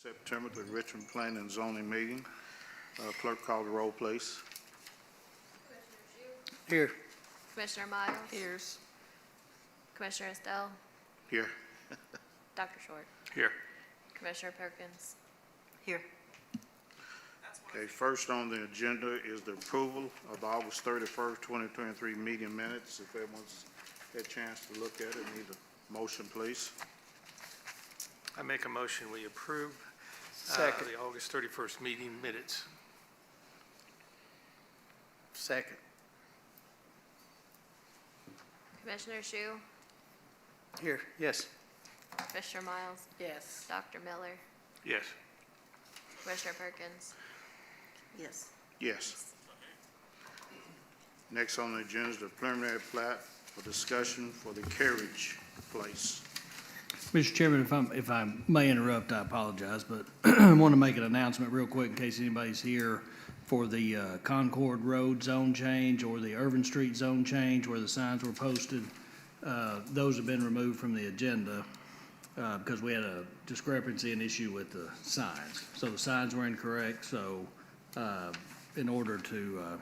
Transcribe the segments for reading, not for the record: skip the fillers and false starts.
September, the Richmond Planning and Zoning meeting. Clerk, call the roll, please. Here. Commissioner Miles? Here. Commissioner Estelle? Here. Dr. Short? Here. Commissioner Perkins? Here. Okay, first on the agenda is the approval of the August 31st, 2023 meeting minutes. If everyone's had a chance to look at it, need a motion, please. I make a motion, we approve Second. the August 31st meeting minutes. Second. Commissioner Shu? Here. Yes. Commissioner Miles? Yes. Dr. Miller? Yes. Commissioner Perkins? Yes. Yes. Next on the agenda is the preliminary plat for discussion for the carriage place. Mr. Chairman, if I may interrupt, I apologize, but I want to make an announcement real quick in case anybody's here for the Concord Road zone change or the Irvin Street zone change where the signs were posted. Those have been removed from the agenda because we had a discrepancy and issue with the signs. So the signs were incorrect, so in order to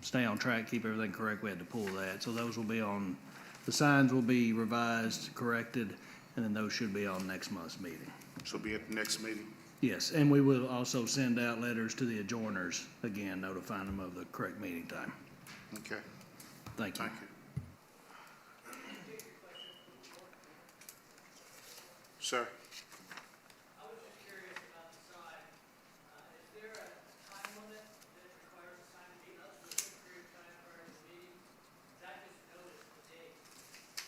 stay on track, keep everything correct, we had to pull that. So those will be on, the signs will be revised, corrected, and then those should be on next month's meeting. So be at the next meeting. Yes, and we will also send out letters to the adjourners, again, notifying them of the correct meeting time. Okay, Thank you. thank you. Sir? I was just curious about the sign. Is there a time limit that requires the sign to be up for a certain period of time prior to the meeting? Because I just noticed the date,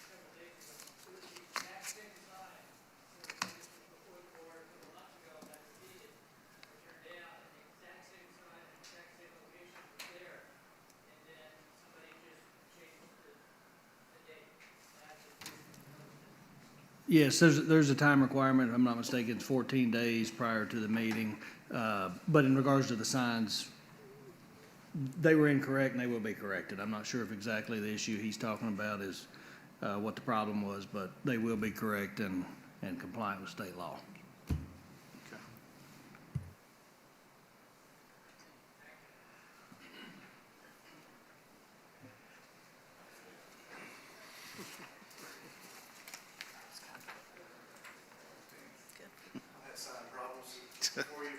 several days ago. It was the exact same sign that was before the board a couple months ago that was needed. I turned down, and the exact same sign, the exact same location was there. And then somebody just changed the date. And I just noticed it. Yes, there's a time requirement, if I'm not mistaken, it's 14 days prior to the meeting. But in regards to the signs, they were incorrect and they will be corrected. I'm not sure if exactly the issue he's talking about is what the problem was, but they will be correct and compliant with state law. Okay. I had sign problems before you.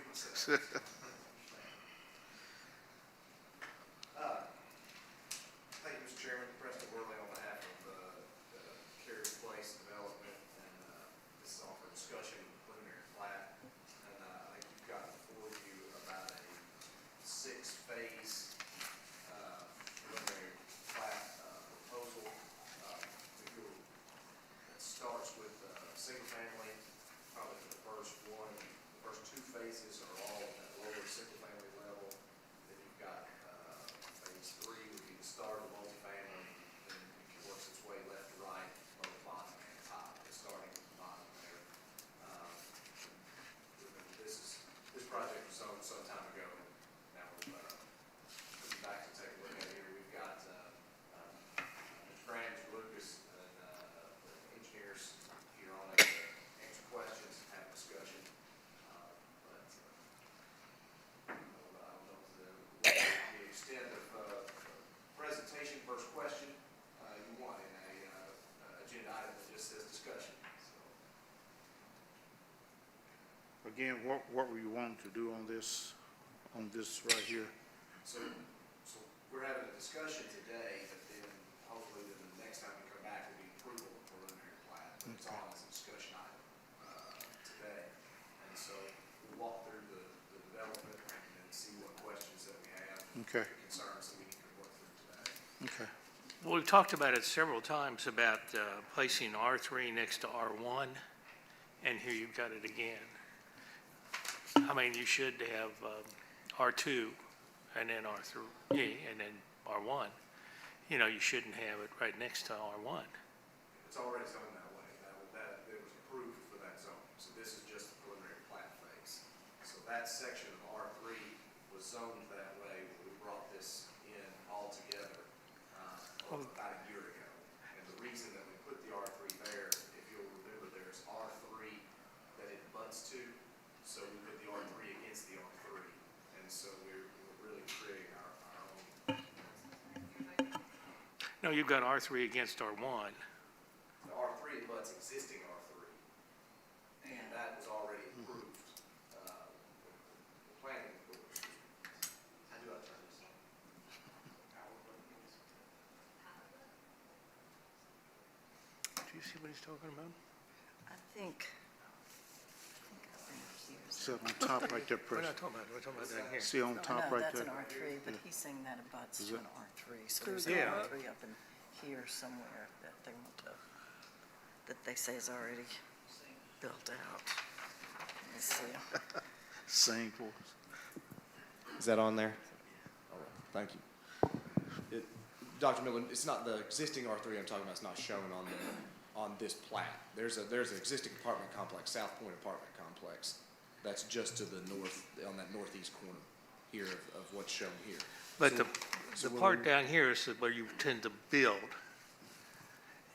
Thank you, Mr. Chairman. Preston Worley on behalf of the Carriage Place Development, and this is all for discussion, preliminary plat. And I think you've got before you about a 6-phase preliminary plat proposal. It starts with single family, probably for the first one. The first 2 phases are all at the lower single family level. Then you've got phase 3 would be the start of multifamily, and it works its way left to right, both bottom and top, starting at the bottom there. This project was sold some time ago. Now we're coming back to take a look at it here. We've got Mr. Grant, Mr. Lucas, and the engineers here on it to answer questions, have discussion. I don't know the extent of presentation versus question you want in a agenda item that just says discussion. So, Again, what were you wanting to do on this right here? so we're having a discussion today, but then hopefully the next time we come back will be approval of preliminary plat. But it's all as a discussion item today. And so we'll walk through the development and then see what questions that we have, Okay, concerns that we can work through today. okay. Well, we've talked about it several times about placing R3 next to R1, and here you've got it again. I mean, you should have R2 and then R3 and then R1. You know, you shouldn't have it right next to R1. It's already zoned that way. It was approved for that zone. So this is just the preliminary plat phase. So that section of R3 was zoned that way when we brought this in all together about a year ago. And the reason that we put the R3 there, if you'll remember, there's R3 that it butts to. No, you've got R3 against R1. The R3 abuts existing R3, and that was already approved, the planning board. How do I turn this on? Do you see what he's talking about? I think I've been here. Sit on top right there, We're Chris. not talking about, we're talking about down here. See on top right That's there? an R3, but he's saying that abuts Is to it? an R3. So there's an Yeah. R3 up in here somewhere that they want to, that they say is already built out. Let me see. Same for us. Is that on there? All right, thank you. Dr. Miller, it's not the existing R3 I'm talking about, it's not shown on this plat. There's an existing apartment complex, South Point Apartment Complex, that's just to the north, on that northeast corner here of what's shown here. But So the when part we- down here is where you tend to build.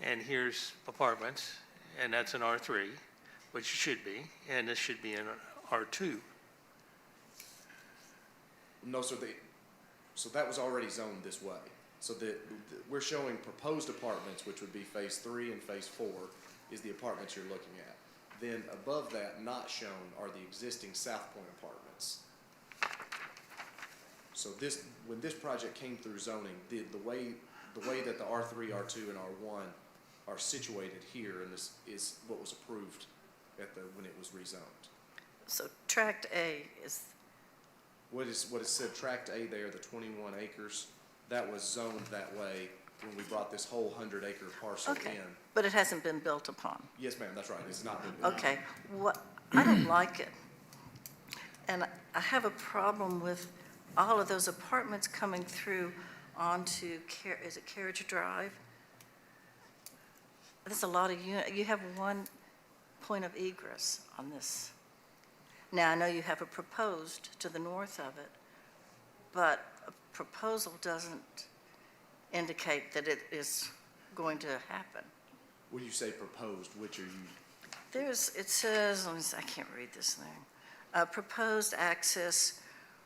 And here's apartments, and that's an R3, which it should be, and this should be an R2. No, so that was already zoned this way. So we're showing proposed apartments, which would be phase 3 and phase 4 is the apartments you're looking at. Then above that, not shown, are the existing South Point apartments. So when this project came through zoning, the way that the R3, R2, and R1 are situated here, and this is what was approved when it was rezoned. So tract A is, What is said, tract A there, the 21 acres, that was zoned that way when we brought this whole 100-acre parcel okay, in. but it hasn't been built upon. Yes, ma'am, that's right, it's not been. Okay, I don't like it. And I have a problem with all of those apartments coming through onto, is it Carriage Drive? There's a lot of you have one point of egress on this. Now, I know you have a proposed to the north of it, but a proposal doesn't indicate that it is going to happen. When you say proposed, which are you, It says, I can't read this thing. Proposed access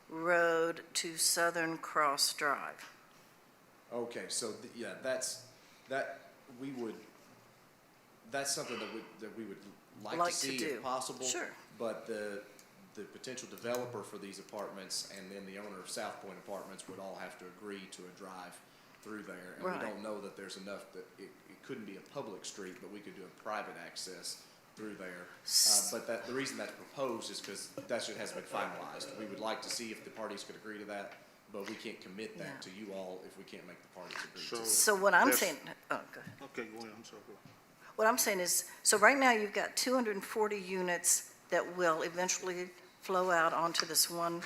road to Southern Cross Drive. okay, so, yeah, that's something that we would like Like to to see do. if possible. Sure. But the potential developer for these apartments and then the owner of South Point Apartments would all have to agree to a drive through there. And Right. we don't know that there's enough, that it couldn't be a public street, but we could do a private access through there. But the reason that's proposed is because that shit hasn't been finalized. We would like to see if the parties could agree to that, but we can't commit that to you all if we can't make the parties agree to it. So what I'm Yes. saying, oh, go ahead. Okay, go ahead, I'm sorry. What I'm saying is, so right now you've got 240 units that will eventually flow out onto this one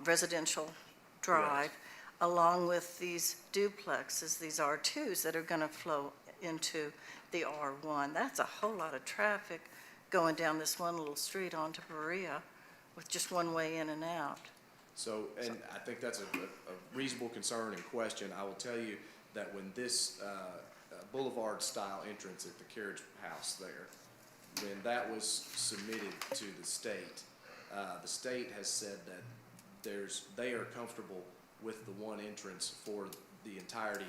residential drive, along with these duplexes, these R2s that are going to flow into the R1. That's a whole lot of traffic going down this one little street onto Berea with just one way in and out. So, and I think that's a reasonable concern and question. I will tell you that when this boulevard-style entrance at the carriage house there, when that was submitted to the state has said that they are comfortable with the one entrance for the entirety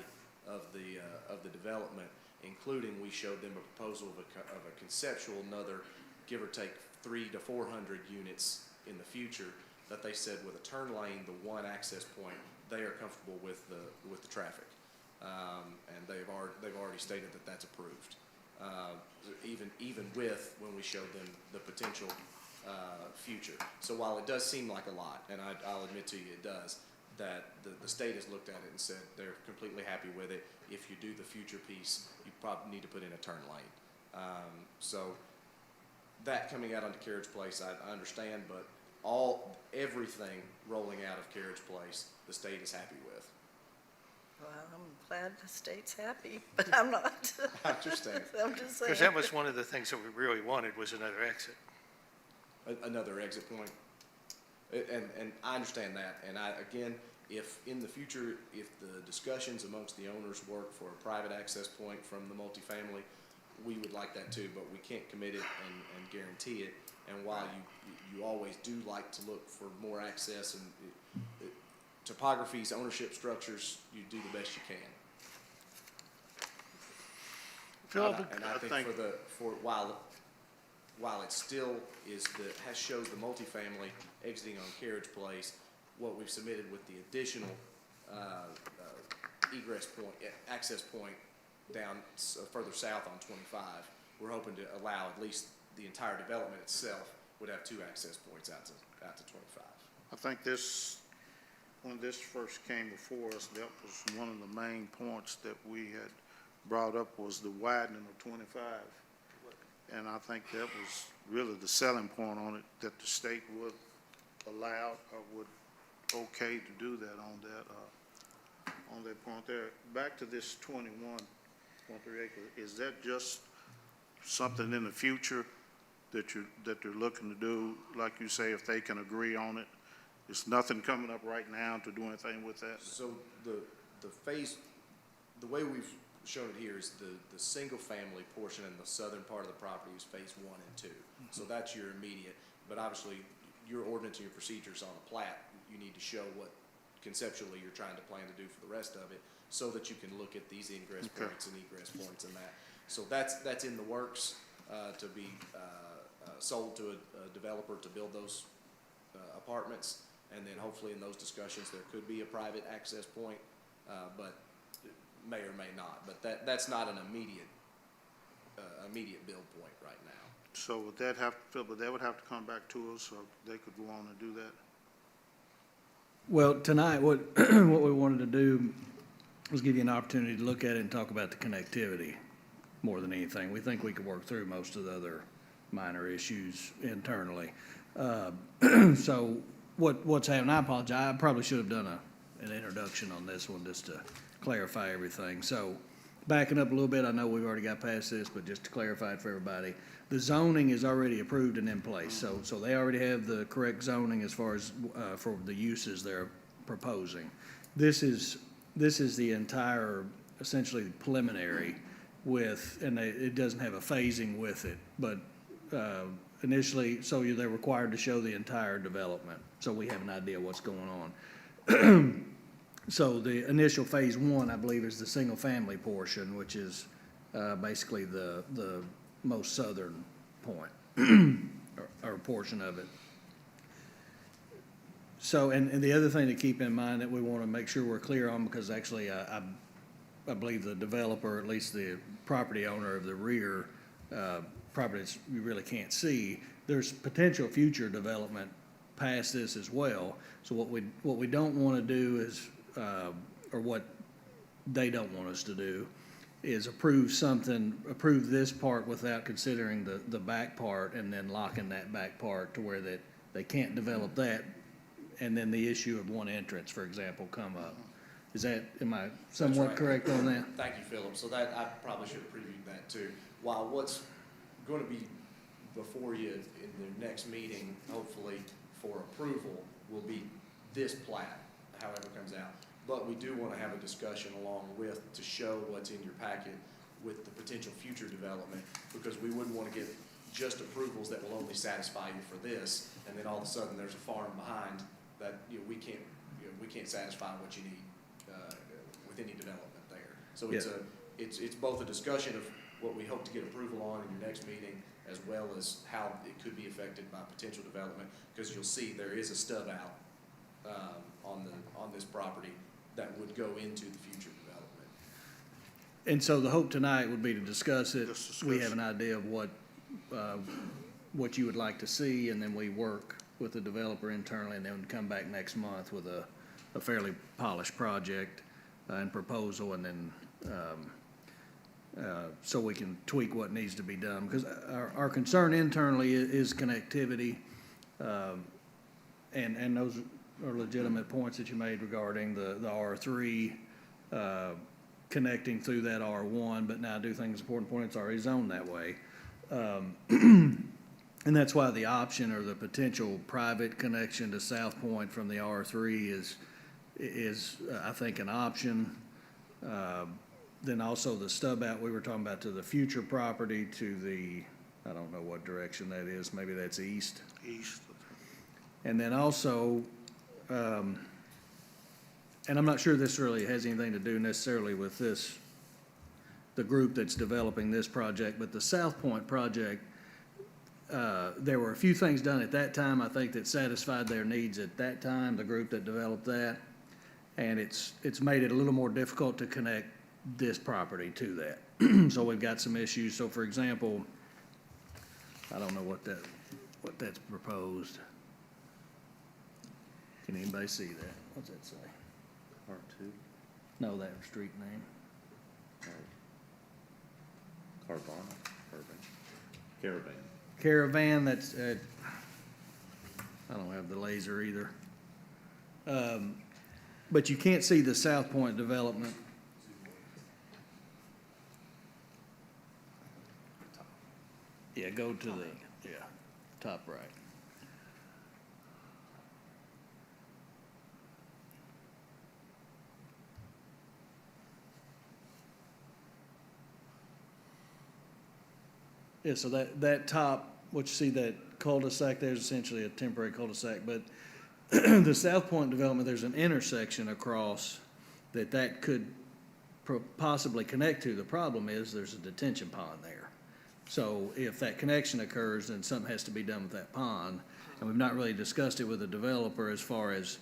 of the development, including we showed them a proposal of a conceptual, another give or take 300 to 400 units in the future, that they said with a turn lane, the one access point, they are comfortable with the traffic. And they've already stated that that's approved. Even with, when we showed them the potential future. So while it does seem like a lot, and I'll admit to you it does, that the state has looked at it and said they're completely happy with it. If you do the future piece, you probably need to put in a turn lane. So that coming out onto Carriage Place, I understand, but everything rolling out of Carriage Place, the state is happy with. Well, I'm glad the state's happy, but I'm not. I understand. I'm just saying. Because that was one of the things that we really wanted, was another exit. Another exit point. And I understand that, and again, if in the future, if the discussions amongst the owners work for a private access point from the multifamily, we would like that too, but we can't commit it and guarantee it. And while you always do like to look for more access, and topographies, ownership structures, you do the best you can. Philip, And I think while it still shows the multifamily exiting on Carriage Place, what we've submitted with the additional, access point down further south on 25, we're hoping to allow at least the entire development itself would have 2 access points out to 25. I think when this first came before us, that was one of the main points that we had brought up was the widening of 25. And I think that was really the selling point on it, that the state would allow or would okay to do that on that point there. Back to this 21.3 acre, is that just something in the future that they're looking to do? Like you say, if they can agree on it, there's nothing coming up right now to do anything with that? So the way we've shown it here is the single-family portion in the southern part of the property is phase 1 and 2. So that's your immediate, but obviously your ordinance and your procedures on a plat, you need to show what conceptually you're trying to plan to do for the rest of it, so that you can look at these ingress points and egress points and that. So that's in the works to be sold to a developer to build those apartments, and then hopefully in those discussions there could be a private access point, but may or may not. But that's not an immediate build point right now. So would that have, Phil, but that would have to come back to us, so they could go on and do that? Well, tonight, what we wanted to do was give you an opportunity to look at it and talk about the connectivity more than anything. We think we could work through most of the other minor issues internally. So what's happening, I apologize, I probably should have done an introduction on this one just to clarify everything. So backing up a little bit, I know we've already got past this, but just to clarify it for everybody, the zoning is already approved and in place. So they already have the correct zoning as far as for the uses they're proposing. This is the entire, essentially preliminary with, and it doesn't have a phasing with it, but initially, so they're required to show the entire development, so we have an idea what's going on. So the initial phase 1, I believe, is the single-family portion, which is basically the most southern point, or portion of it. So, and the other thing to keep in mind that we want to make sure we're clear on, because actually I believe the developer, at least the property owner of the rear property that you really can't see, there's potential future development past this as well. So what we don't want to do is, or what they don't want us to do, is approve this part without considering the back part, and then locking that back part to where that they can't develop that, and then the issue of one entrance, for example, come up. Am I somewhat right. correct on that? Thank you, Philip. So that, I probably should have previewed that too. While what's going to be before you in the next meeting, hopefully for approval, will be this plat, however it comes out. But we do want to have a discussion along with, to show what's in your packet with the potential future development, because we wouldn't want to get just approvals that will only satisfy you for this, and then all of a sudden there's a farm behind that we can't satisfy what you need with any development there. So it's both a discussion of what we hope to get approval on in your next meeting, as well as how it could be affected by potential development, because you'll see there is a stub out on this property that would go into the future development. And so the hope tonight would be to discuss it. Just We discuss have an idea of what you would like to see, and then we work with the developer internally, and then come back next month with a fairly polished project and proposal, and then so we can tweak what needs to be done. Because our concern internally is connectivity, and those are legitimate points that you made regarding the R3 connecting through that R1, but now I do think it's important point, it's already zoned that way. And that's why the option or the potential private connection to South Point from the R3 is I think an option. Then also the stub out we were talking about to the future property to the, I don't know what direction that is, maybe that's east. East. And then also, and I'm not sure this really has anything to do necessarily with this, the group that's developing this project, but the South Point project, there were a few things done at that time, I think, that satisfied their needs at that time, the group that developed that. And it's made it a little more difficult to connect this property to that. So we've got some issues. So for example, I don't know what that's proposed. Can anybody see that? What's that say? R2, No, that street name. Carvana, Caravan. Caravan, that's, I don't have the laser either. But you can't see the South Point development. Yeah, go to the, top right. Yeah, so that top, what you see, that cul-de-sac, there's essentially a temporary cul-de-sac, but the South Point development, there's an intersection across that could possibly connect to. The problem is there's a detention pond there. So if that connection occurs, then something has to be done with that pond. And we've not really discussed it with the developer as far as,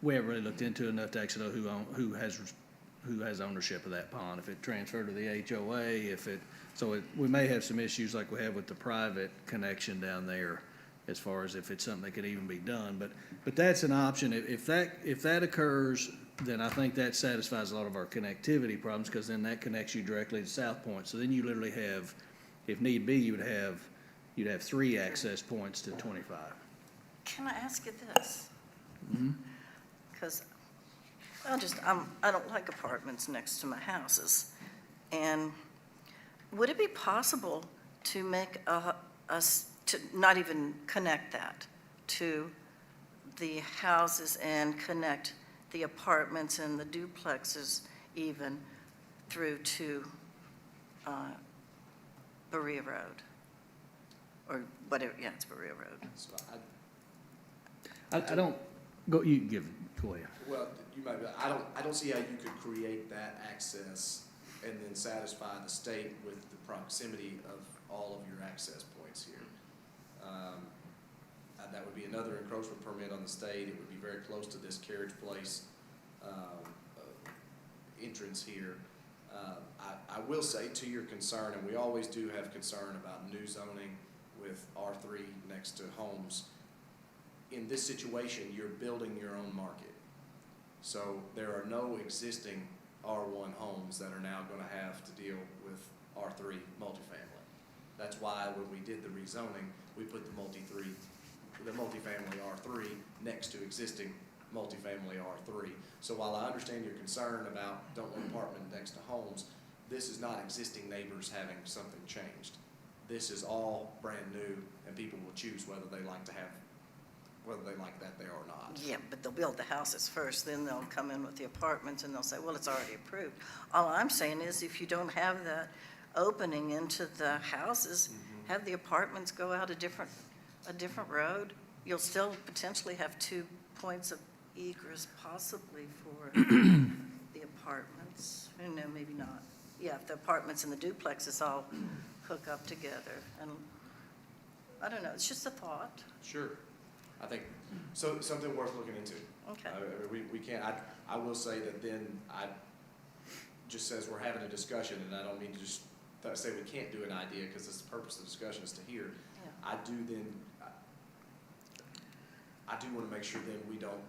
we haven't really looked into it enough to actually know who has ownership of that pond, if it transferred to the HOA, we may have some issues like we have with the private connection down there, as far as if it's something that could even be done. But that's an option. If that occurs, then I think that satisfies a lot of our connectivity problems, because then that connects you directly to South Point. So then you literally have, if need be, you'd have 3 access points to 25. Can I ask you this? Because I don't like apartments next to my houses. And would it be possible to make to not even connect that to the houses and connect the apartments and the duplexes even through to Berea Road? Or whatever, yeah, it's Berea Road. So I don't, go ahead. well, you might, I don't see how you could create that access and then satisfy the state with the proximity of all of your access points here. That would be another encroachment permit on the state. It would be very close to this carriage place entrance here. I will say, to your concern, and we always do have concern about new zoning with R3 next to homes, in this situation, you're building your own market. So there are no existing R1 homes that are now going to have to deal with R3 multifamily. That's why when we did the rezoning, we put the multifamily R3 next to existing multifamily R3. So while I understand your concern about don't want apartment next to homes, this is not existing neighbors having something changed. This is all brand new, and people will choose whether they like that there or not. Yeah, but they'll build the houses first, then they'll come in with the apartments and they'll say, well, it's already approved. All I'm saying is if you don't have that opening into the houses, have the apartments go out a different road, you'll still potentially have 2 points of egress possibly for the apartments. No, maybe not. Yeah, if the apartments and the duplexes all hook up together. And I don't know, it's just a thought. Sure. I think, so something worth looking into. Okay. We can't, I will say that then just says we're having a discussion, and I don't mean to just say we can't do an idea, because the purpose of the discussion is to hear. Yeah. I do want to make sure then we don't,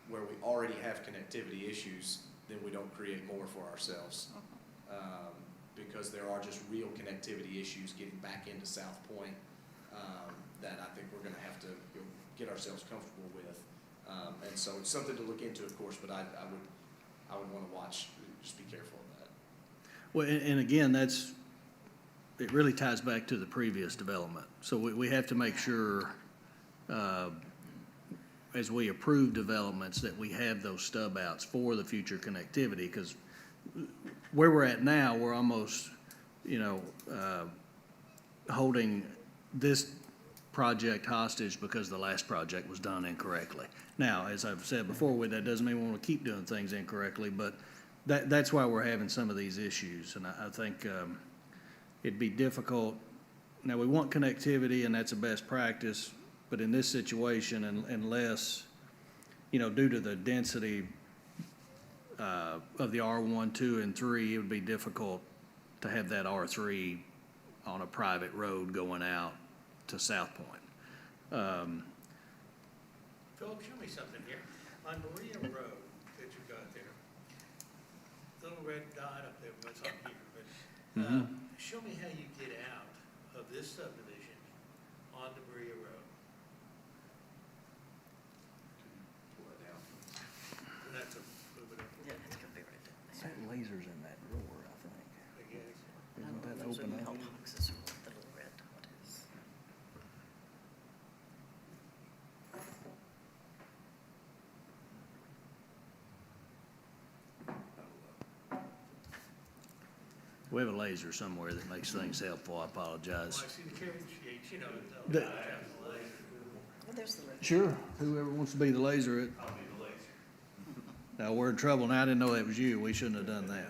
where we already have connectivity issues, then we don't create more for ourselves. Because there are just real connectivity issues getting back into South Point that I think we're going to have to get ourselves comfortable with. And so it's something to look into, of course, but I would want to watch, just be careful of that. Well, and again, it really ties back to the previous development. So we have to make sure, as we approve developments, that we have those stub outs for the future connectivity, because where we're at now, we're almost, holding this project hostage because the last project was done incorrectly. Now, as I've said before, that doesn't mean we want to keep doing things incorrectly, but that's why we're having some of these issues. And I think it'd be difficult. Now, we want connectivity, and that's a best practice, but in this situation, unless, due to the density of the R1, 2, and 3, it would be difficult to have that R3 on a private road going out to South Point. Philip, show me something here. On Maria Road that you got there, little red dot up there, what's on here, but, show me how you get out of this subdivision onto Maria Road. That's a little bit Yeah, it's gonna be right there. That laser's in that drawer, I think. I guess. Isn't that Those are open up? mailboxes, or what the little red dot is. We have a laser somewhere that makes things helpful. I apologize. Well, I see the carriage gate, The- Well, there's the red. Sure, whoever wants to be the laser, I'll be the laser. now, we're in trouble now. I didn't know that was you. We shouldn't have done that.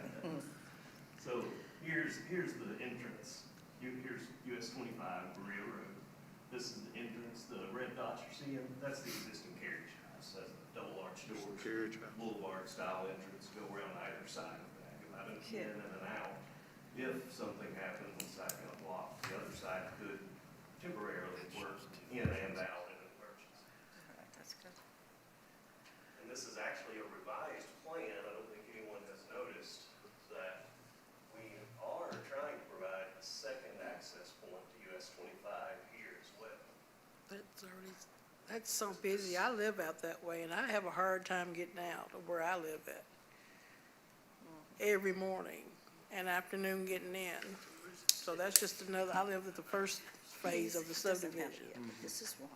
So here's the entrance. Here's US 25 Maria Road. This is the entrance. The red dots you're seeing, that's the existing carriage house. That's the double arch doors. Carriage house. Boulevard style entrance, go around either side of that. If I don't get in and out, if something happens on the side gonna block, the other side could temporarily work in and out in an emergency. All right, that's good. And this is actually a revised plan. I don't think anyone has noticed that we are trying to provide a second access point to US 25 here as well. That's so busy. I live out that way, and I have a hard time getting out of where I live at. Every morning and afternoon getting in. So that's just another, I live at the first phase of the It doesn't have subdivision. it yet. This is one.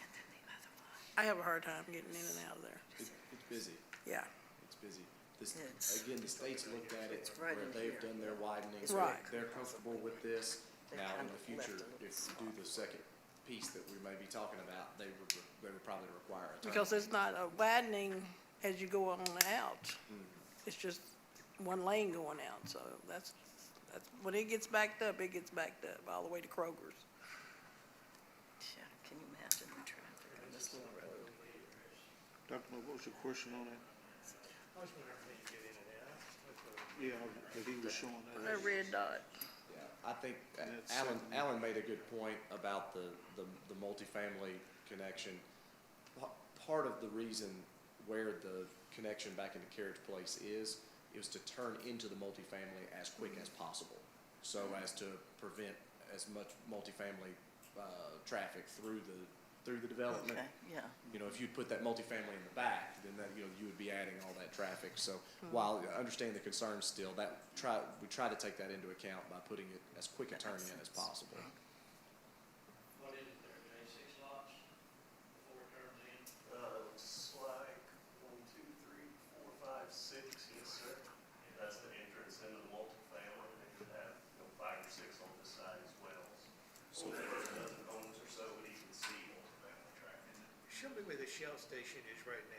And then the other one. I have a hard time getting in and out of there. It's busy, Yeah, it's busy. This, It's- again, the state's looked at it, It's right where in they've here. done their widening. so Right. They're comfortable with this. They Now, in kind the of left future, a little if we do the second piece that we may be talking about, they would probably require a turn. because it's not a widening as you go on out. It's just one lane going out, so that's, when it gets backed up, it gets backed up all the way to Kroger's. Yeah, can you imagine the traffic on this little road? Dr. Mo, what was your question on that? I was wondering how you get in and out. That's what- Yeah, that he was showing that. That red dot. Yeah, I think That's Alan made a good point about the multifamily connection. Part of the reason where the connection back into Carriage Place is to turn into the multifamily as quick as possible, so as to prevent as much multifamily traffic through the development. Okay, yeah. If you'd put that multifamily in the back, then that, you would be adding all that traffic. So while I understand the concerns still, we try to take that into account by putting it as quick a turn in as possible. What is it there, 96 lots before it turns in? Looks like 1, 2, 3, 4, 5, 6, yes, sir. That's the entrance into the multifamily. They could have, 5 or 6 on this side as well. So the first dozen homes or so would even see multifamily traffic. Show me where the Shell station is right now.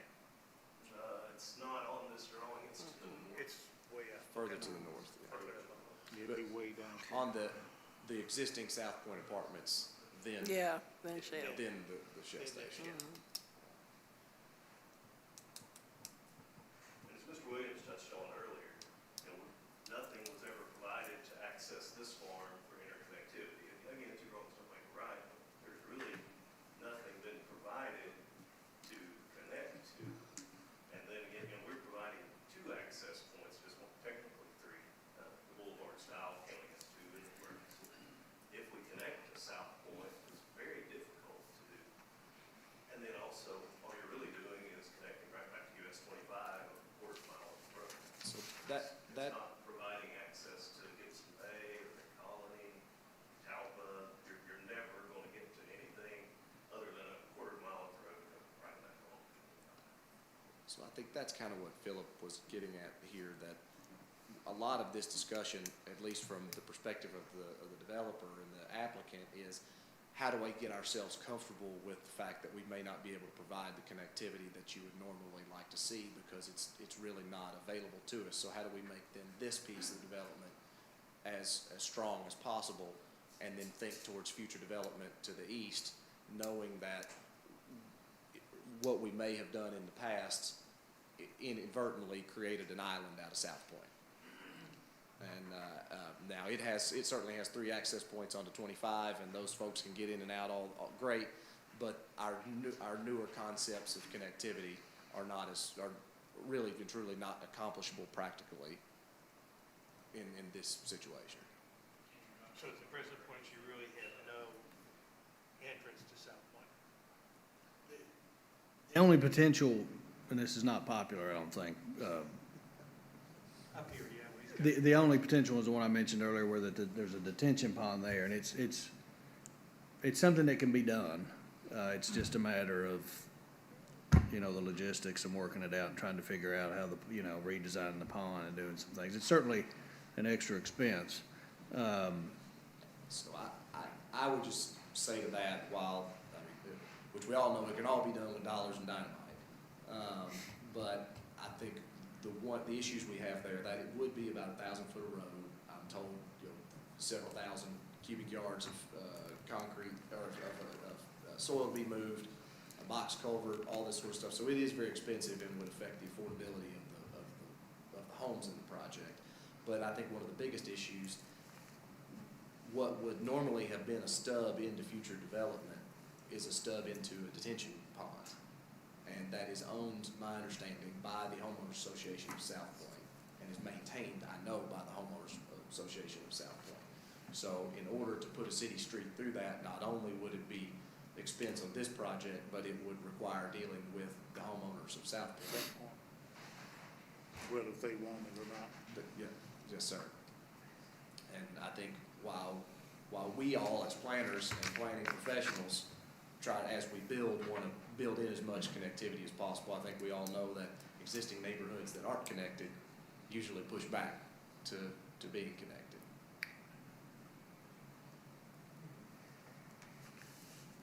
It's not on this drawing, it's to the north. It's way up. Further to the north. Further up. It'd be way down. On the existing South Point apartments, then Yeah, then Shell. then the Shell station. And as Mr. Williams touched on earlier, nothing was ever provided to access this farm for interconnectivity. And again, two wrongs don't make a right, but there's really nothing been provided to connect to. And then again, we're providing 2 access points, just technically 3. The Boulevard style counting as 2 in the works. If we connect to South Point, it's very difficult to do. And then also, all you're really doing is connecting right back to US 25, a quarter mile of road. So that It's not providing access to Gibson Bay or the Colony, Talpa. You're never going to get to anything other than a quarter mile of road right back home. So I think that's kind of what Philip was getting at here, that a lot of this discussion, at least from the perspective of the developer and the applicant, is how do I get ourselves comfortable with the fact that we may not be able to provide the connectivity that you would normally like to see because it's really not available to us. So how do we make then this piece of the development as strong as possible, and then think towards future development to the east, knowing that what we may have done in the past inadvertently created an island out of South Point. And now it certainly has 3 access points onto 25, and those folks can get in and out all great. But our newer concepts of connectivity are really and truly not accomplishable practically in this situation. So at the present point, you really have no entrance to South Point. The only potential, and this is not popular, I don't think, Up here, yeah. the only potential is the one I mentioned earlier where there's a detention pond there, and it's something that can be done. It's just a matter of, the logistics and working it out and trying to figure out how redesigning the pond and doing some things. It's certainly an extra expense. So I would just say to that, which we all know it can all be done with dollars and dynamite. But I think the issues we have there, that it would be about 1,000-foot of road. I'm told, several thousand cubic yards of concrete or of soil to be moved, a box culvert, all this sort of stuff. So it is very expensive and would affect the affordability of the homes in the project. But I think one of the biggest issues, what would normally have been a stub into future development is a stub into a detention pond. And that is owned, my understanding, by the Homeowners Association of South Point and is maintained, I know, by the Homeowners Association of South Point. So in order to put a city street through that, not only would it be expense on this project, but it would require dealing with the homeowners of South Point. Whether they want it or not. Yeah, yes, sir. And I think while we all as planners and planning professionals try to, as we want to build in as much connectivity as possible, I think we all know that existing neighborhoods that aren't connected usually push back to being connected.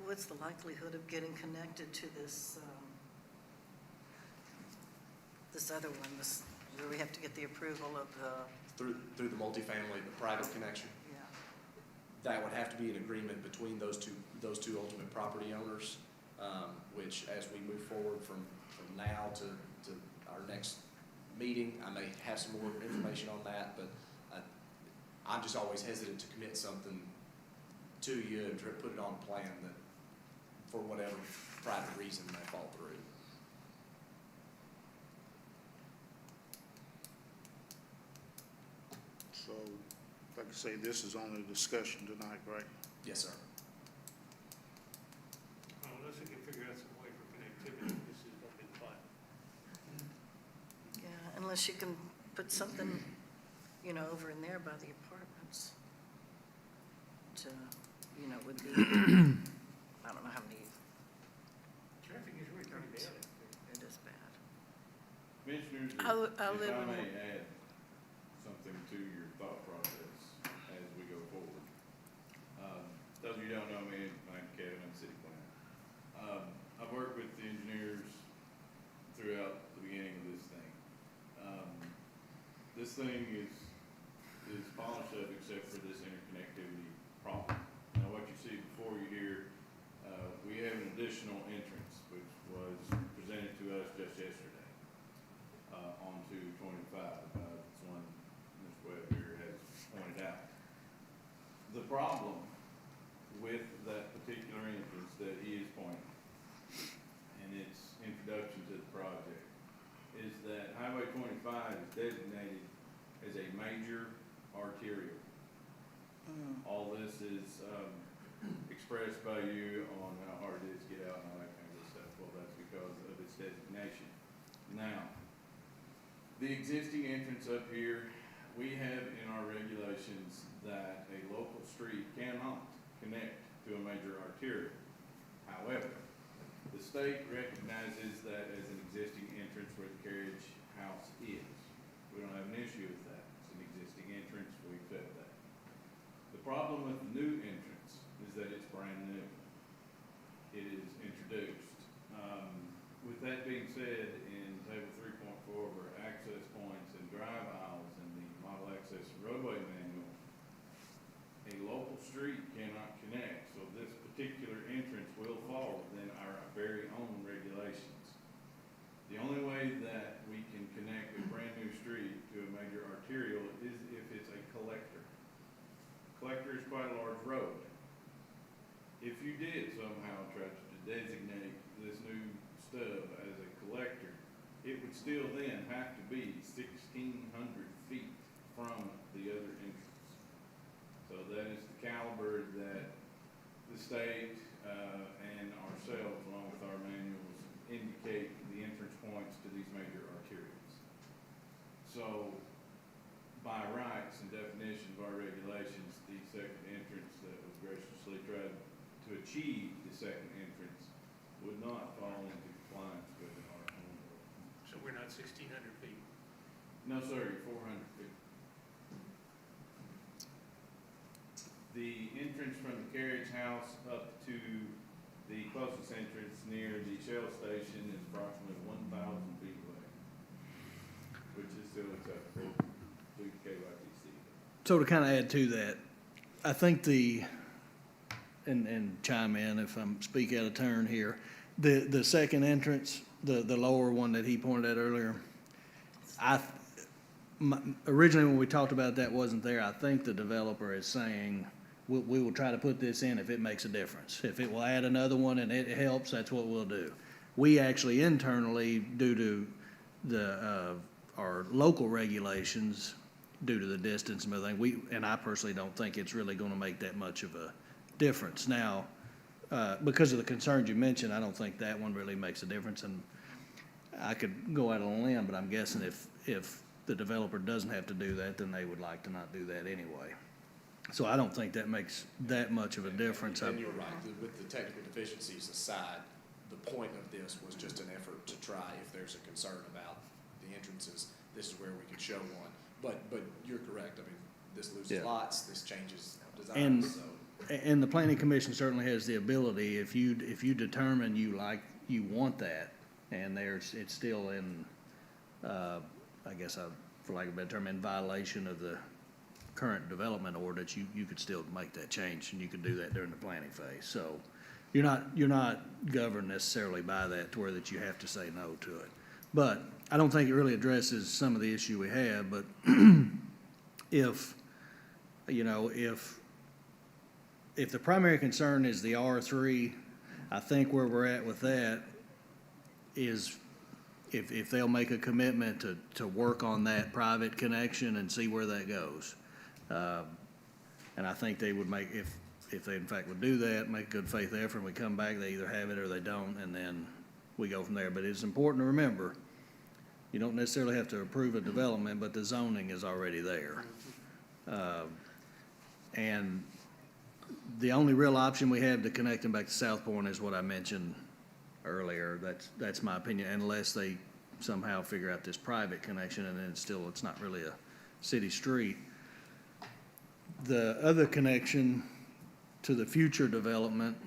What's the likelihood of getting connected to this other one, where we have to get the approval of the, Through the multifamily, the private connection, yeah, that would have to be an agreement between those two ultimate property owners, which as we move forward from now to our next meeting, I may have some more information on that, but I'm just always hesitant to commit something to you and put it on a plan that, for whatever private reason, may fall through. So, like I say, this is only a discussion tonight, right? Yes, sir. Unless we can figure out some way for connectivity, this is going to be fun. yeah, unless you can put something, over in there by the apartments to, would be, I don't know how many, Traffic is really pretty bad up there. it is bad. Commissioners, I if live I in may add something to your thought process as we go forward. Those of you who don't know me, my name's Kevin, I'm city planner. I've worked with the engineers throughout the beginning of this thing. This thing is polished up except for this interconnectivity problem. Now, what you see before you here, we have an additional entrance, which was presented to us just yesterday, onto 25. It's one Ms. Webb here has pointed out. The problem with that particular entrance that he is pointing and its introduction to the project is that Highway 25 is designated as a major arterial. All this is expressed by you on how hard it is to get out and all that kind of stuff. Well, that's because of its designation. Now, the existing entrance up here, we have in our regulations that a local street cannot connect to a major arterial. However, the state recognizes that as an existing entrance where the carriage house is. We don't have an issue with that. It's an existing entrance, we accept that. The problem with the new entrance is that it's brand new. entrance will fall within our very own regulations. The only way that we can connect a brand-new street to a major arterial is if it's a collector. Collector is quite a large road. If you did somehow try to designate this new stub as a collector, it would still then have to be 1,600 feet from the other entrance. So that is the caliber that the state and ourselves, along with our manuals, indicate the entrance points to these major arterials. So by rights and definitions of our regulations, the second entrance that was graciously tried to achieve the second entrance would not fall into compliance with our own ordinance. So we're not 1,600 feet. No, sir, you're 400 feet. The entrance from the carriage house up to the closest entrance near the Shell station is approximately 1,000 feet away, which is still acceptable to KYTC. So to kind of add to that, I think and chime in if I'm speak out of turn here, the second entrance, the lower one that he pointed at earlier, originally when we talked about that wasn't there, I think the developer is saying, we will try to put this in if it makes a difference. If it will add another one and it helps, that's what we'll do. We actually internally, due to our local regulations, due to the distance and everything, and I personally don't think it's really gonna make that much of a difference. Now, because of the concerns you mentioned, I don't think that one really makes a difference, and I could go out on a limb, but I'm guessing if the developer doesn't have to do that, then they would like to not do that anyway. So I don't think that makes that much of a difference. And you're right, with the technical deficiencies aside, the point of this was just an effort to try, if there's a concern about the entrances, this is where we could show one. But you're correct, I mean, this loses Yeah. lots, this changes And- design, so. And the planning commission certainly has the ability, if you determine you want that, and it's still in, I guess, for lack of a better term, in violation of the current development ordinance, you could still make that change, and you could do that during the planning phase. So you're not governed necessarily by that to where that you have to say no to it. But I don't think it really addresses some of the issue we have, but if the primary concern is the R3, I think where we're at with that is if they'll make a commitment to work on that private connection and see where that goes. And I think they would make, if they in fact would do that, make a good faith effort, and we come back, they either have it or they don't, and then we go from there. But it's important to remember, you don't necessarily have to approve a development, but the zoning is already there. And the only real option we have to connect them back to South Point is what I mentioned earlier. That's my opinion, unless they somehow figure out this private connection, and then it's not really a city street. The other connection to the future development,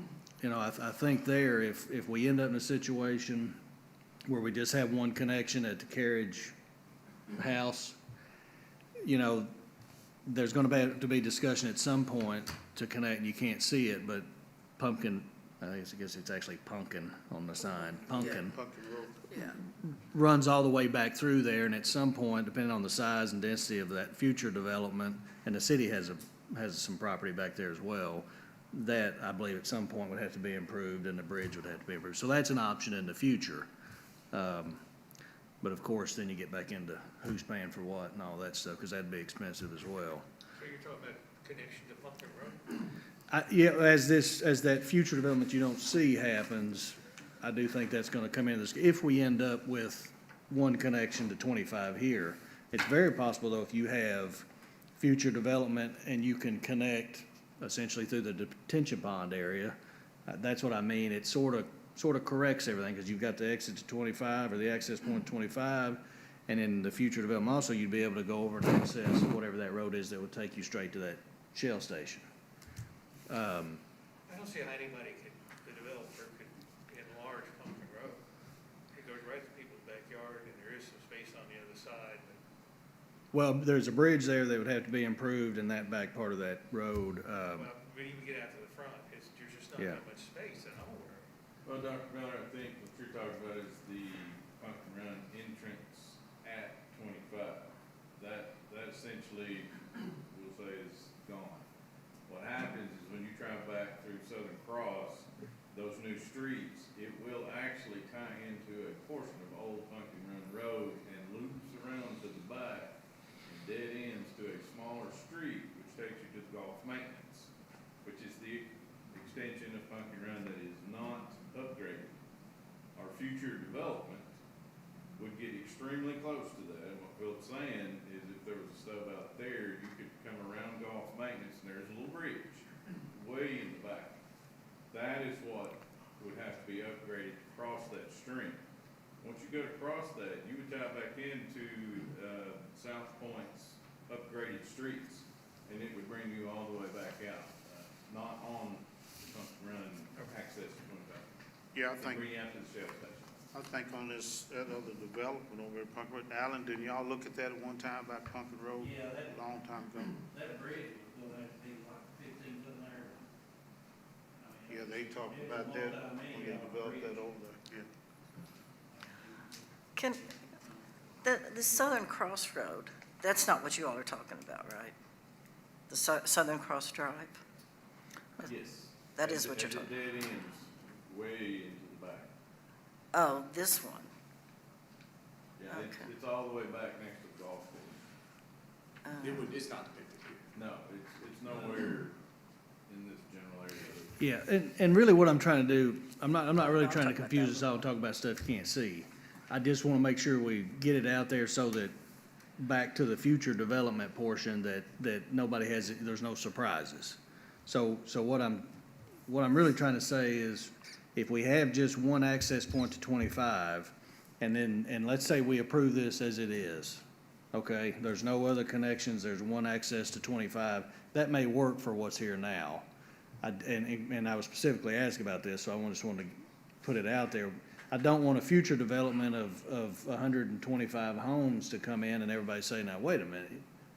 I think there, if we end up in a situation where we just have one connection at the carriage house, there's gonna have to be discussion at some point to connect, and you can't see it, but Pumpkin, I guess it's actually Pumpkin on the sign, Pumpkin Pumpkin Road. Yeah. runs all the way back through there, and at some point, depending on the size and density of that future development, and the city has some property back there as well, that I believe at some point would have to be improved, and the bridge would have to be improved. So that's an option in the future. But of course, then you get back into who's paying for what and all that stuff, because that'd be expensive as well. So you're talking about connection to Pumpkin Road? Yeah, as that future development you don't see happens, I do think that's gonna come into this. If we end up with one connection to 25 here, it's very possible though, if you have future development and you can connect essentially through the detention pond area, that's what I mean. It sort of corrects everything, because you've got the exit to 25 or the access point to 25, and in the future development also, you'd be able to go over and access whatever that road is that would take you straight to that Shell station. I don't see how the developer could enlarge Pumpkin Road. It goes right to people's backyard, and there is some space on the other side, but Well, there's a bridge there that would have to be improved in that back part of that road. well, when you get out to the front, there's just not Yeah. that much space, and Well, Dr. Miller, I think what you're talking about is the Pumpkin Run entrance at 25. That essentially, we'll say, is gone. What happens is when you travel back through Southern Cross, those new streets, it will actually tie into a portion of Old Pumpkin Run Road and loops around to the back and dead ends to a smaller street, which takes you to the golf maintenance, which is the extension of Pumpkin Run that is not upgraded. Our future development would get extremely close to that. And what Phil's saying is if there was a stub out there, you could come around golf maintenance and there's a little bridge way in the back. That is what would have to be upgraded to cross that stream. Once you go to cross that, you would tie back into, South Point's upgraded streets, and it would bring you all the way back out, not on the Pumpkin Run access to 25. Yeah, I It'd think, bring you out to the Shell station. I think on this, that other development over at Pumpkin Road, Alan, didn't y'all look at that at one time about Pumpkin Road? Yeah, A long time ago. that bridge was gonna have to be like 15 foot in there. I mean, Yeah, they talked it was about that when they multi-million-dollar developed that bridge. over there, yeah. Can, the Southern Cross Road, that's not what you all are talking about, right? The Southern Cross Drive? Yes. That is what you're talking Dead ends way into the back. Oh, this one. Yeah, Okay. it's all the way back next to the golf course. It's not depicted here. No, it's nowhere in this general area. Yeah, and really what I'm trying to do, I'm not really trying to confuse us all and talk about stuff you can't see. I just want to make sure we get it out there so that, back to the future development portion, that nobody has, there's no surprises. So what I'm really trying to say is, if we have just one access point to 25, and let's say we approve this as it is, okay? There's no other connections, there's one access to 25, that may work for what's here now. And I was specifically asked about this, so I just wanted to put it out there. I don't want a future development of 125 homes to come in and everybody say, now, wait a minute,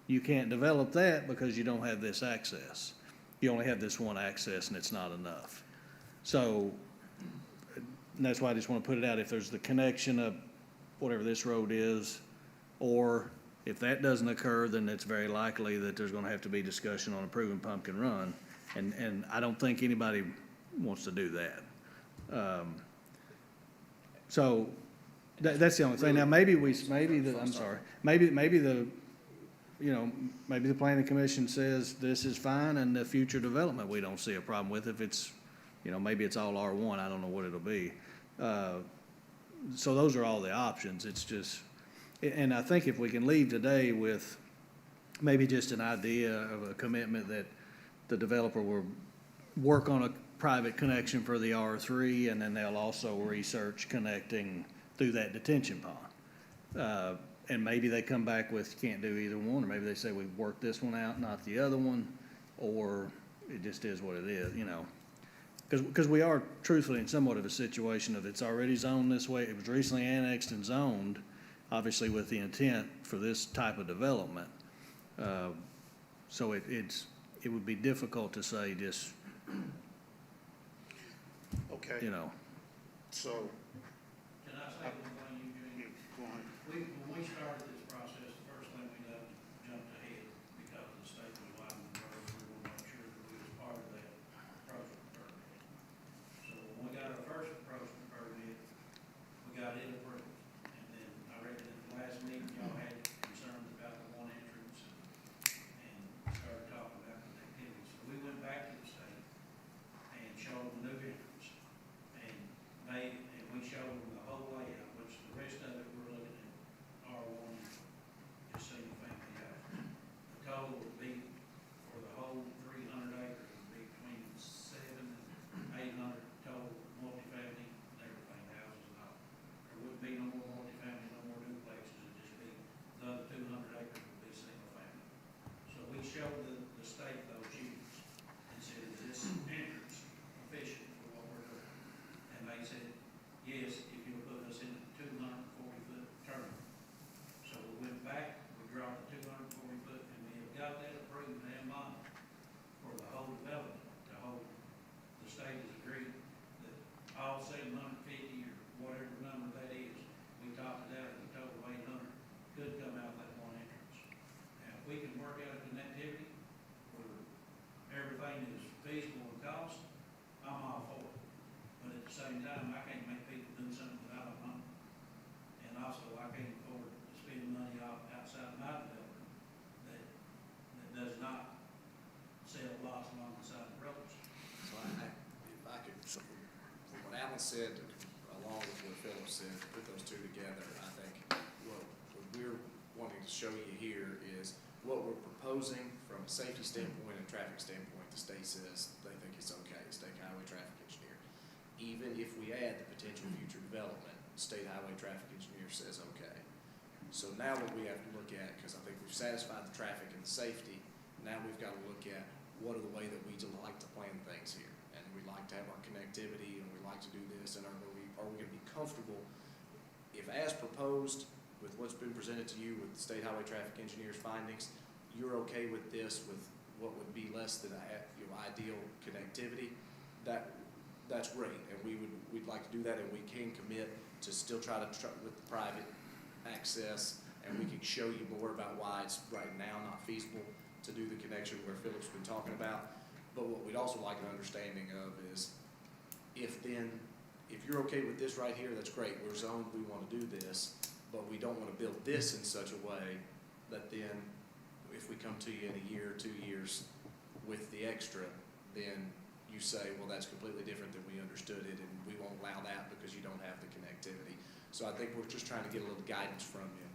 you can't develop that because you don't have this access. You only have this one access and it's not enough. So, and that's why I just want to put it out, if there's the connection of whatever this road is, or if that doesn't occur, then it's very likely that there's going to have to be discussion on approving Pumpkin Run. And I don't think anybody wants to do that. So that's the only thing. Now, maybe the planning commission says this is fine, and the future development, we don't see a problem with. If it's, maybe it's all R1, I don't know what it'll be. So those are all the options. It's just, and I think if we can leave today with maybe just an idea of a commitment that the developer will work on a private connection for the R3, and then they'll also research connecting through that detention pond. And maybe they come back with, can't do either one, or maybe they say we've worked this one out, not the other one, or it just is what it is, Because we are truthfully in somewhat of a situation of it's already zoned this way. It was recently annexed and zoned, obviously with the intent for this type of development. So it would be difficult to say just, Okay, so, Can I say one thing, Eugene? go on. When we started this process, the first thing we done was jumped ahead because the state was widening the road. We wanted to make sure that we was part of that approachment permit. So when we got our first approachment permit, we got it approved. And then I reckon at the last meeting, y'all had concerns about the one entrance and started talking about connectivity. So we went back to the state and showed them the new entrance. And we showed them the whole layout, which the rest of it, we're looking at R1 same time, I can't make people do something that I don't want. And also, I can't afford to spend money outside my development that does not sell lots along the side of the roads. So if I could, from what Alan said, along with what Philip said, put those two together, I think what we're wanting to show you here is what we're proposing from a safety standpoint and traffic standpoint. The state says they think it's okay, the state highway traffic engineer. Even if we add the potential future development, state highway traffic engineer says okay. So now what we have to look at, because I think we've satisfied the traffic and the safety, now we've got to look at what are the way that we like to plan things here. And we like to have our connectivity, and we like to do this, and are we going to be comfortable if, as proposed, with what's been presented to you with the state highway traffic engineer's findings, you're okay with this, with what would be less than ideal connectivity, that's great, and we'd like to do that, and we can commit to still try with the private access, and we can show you more about why it's right now not feasible to do the connection where Philip's been talking about. But what we'd also like an understanding of is if you're okay with this right here, that's great. We're zoned, we want to do this, but we don't want to build this in such a way that then if we come to you in a year or 2 years with the extra, then you say, well, that's completely different than we understood it, and we won't allow that because you don't have the connectivity. So I think we're just trying to get a little guidance from you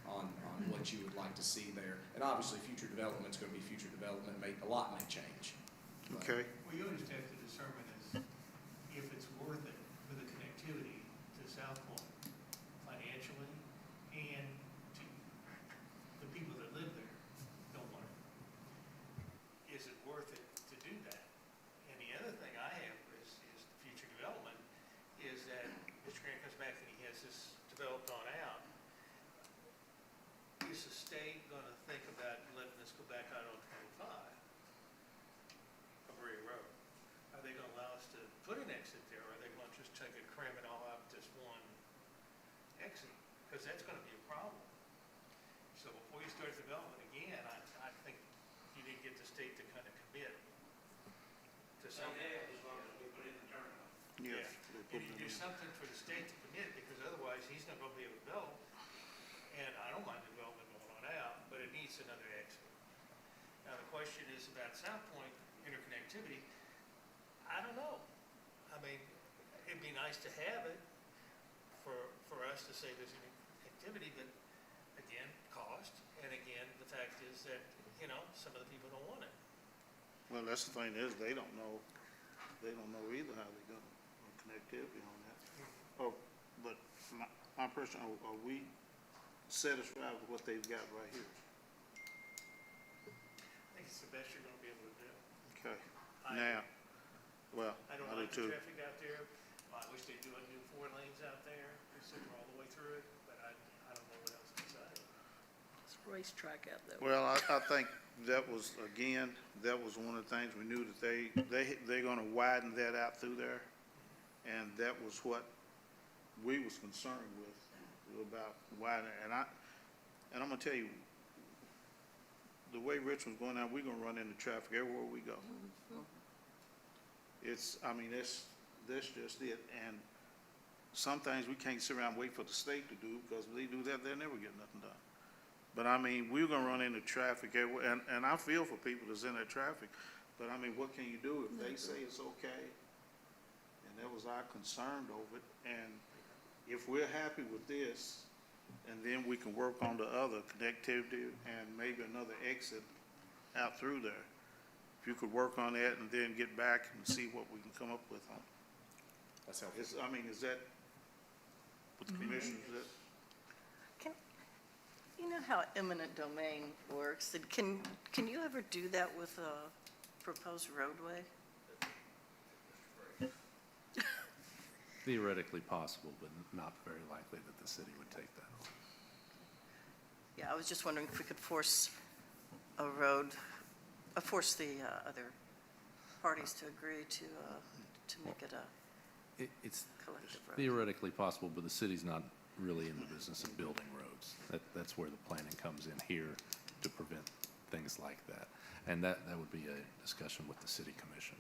on what you would like to see there. And obviously, future development's going to be future development. A lot may change. Okay, Well, you just have to determine if it's worth it for the connectivity to South Point financially, and to the people that live there don't want it. Is it worth it to do that? And the other thing I have is the future development, is that Mr. Grant comes back and he has this developed on out. Is the state going to think about letting us go back out on 25, Berea Road? Are they going to allow us to put an exit there, or are they going to just take it, cram it all out just one exit? Because that's going to be a problem. So before you start development again, I think you need to get the state to kind of commit to something. As long as we put in the turnaround. yes. Yeah. And you do something for the state to commit, because otherwise he's not going to be able to develop. And I don't mind development going on out, but it needs another exit. Now, the question is about South Point interconnectivity. I don't know. I mean, it'd be nice to have it for us to say there's interconnectivity, but again, cost. And again, the fact is that, some of the people don't want it. Well, that's the thing is, they don't know either how they're gonna connectivity on that. Oh, but my person, are we satisfied with what they've got right here? I think it's the best you're gonna be able to do. Okay, I now, well, I don't I do like too. the traffic out there. I wish they'd do a new 4 lanes out there, instead of all the way through it, but I don't know what else to say. It's a racetrack out there. Well, I think that was, again, that was one of the things we knew that they're gonna widen that out through there. And that was what we was concerned with, about widening. And I'm gonna tell you, the way Richmond's going now, we're gonna run into traffic everywhere we go. That's just it. And some things we can't sit around and wait for the state to do, because if they do that, they'll never get nothing done. But we're gonna run into traffic everywhere, and I feel for people that's in that traffic. But what can you do if they say it's okay? And that was our concern over it. And if we're happy with this, and then we can work on the other connectivity and maybe another exit out through there. If you could work on that and then get back and see what we can come up with on. That's helpful. Is that what the commission is? You know how eminent domain works? And can you ever do that with a proposed roadway? Theoretically possible, but not very likely that the city would take that on. Yeah, I was just wondering if we could force the other parties to agree to make it a It's collective road. theoretically possible, but the city's not really in the business of building roads. That's where the planning comes in here to prevent things like that. And that would be a discussion with the city commission.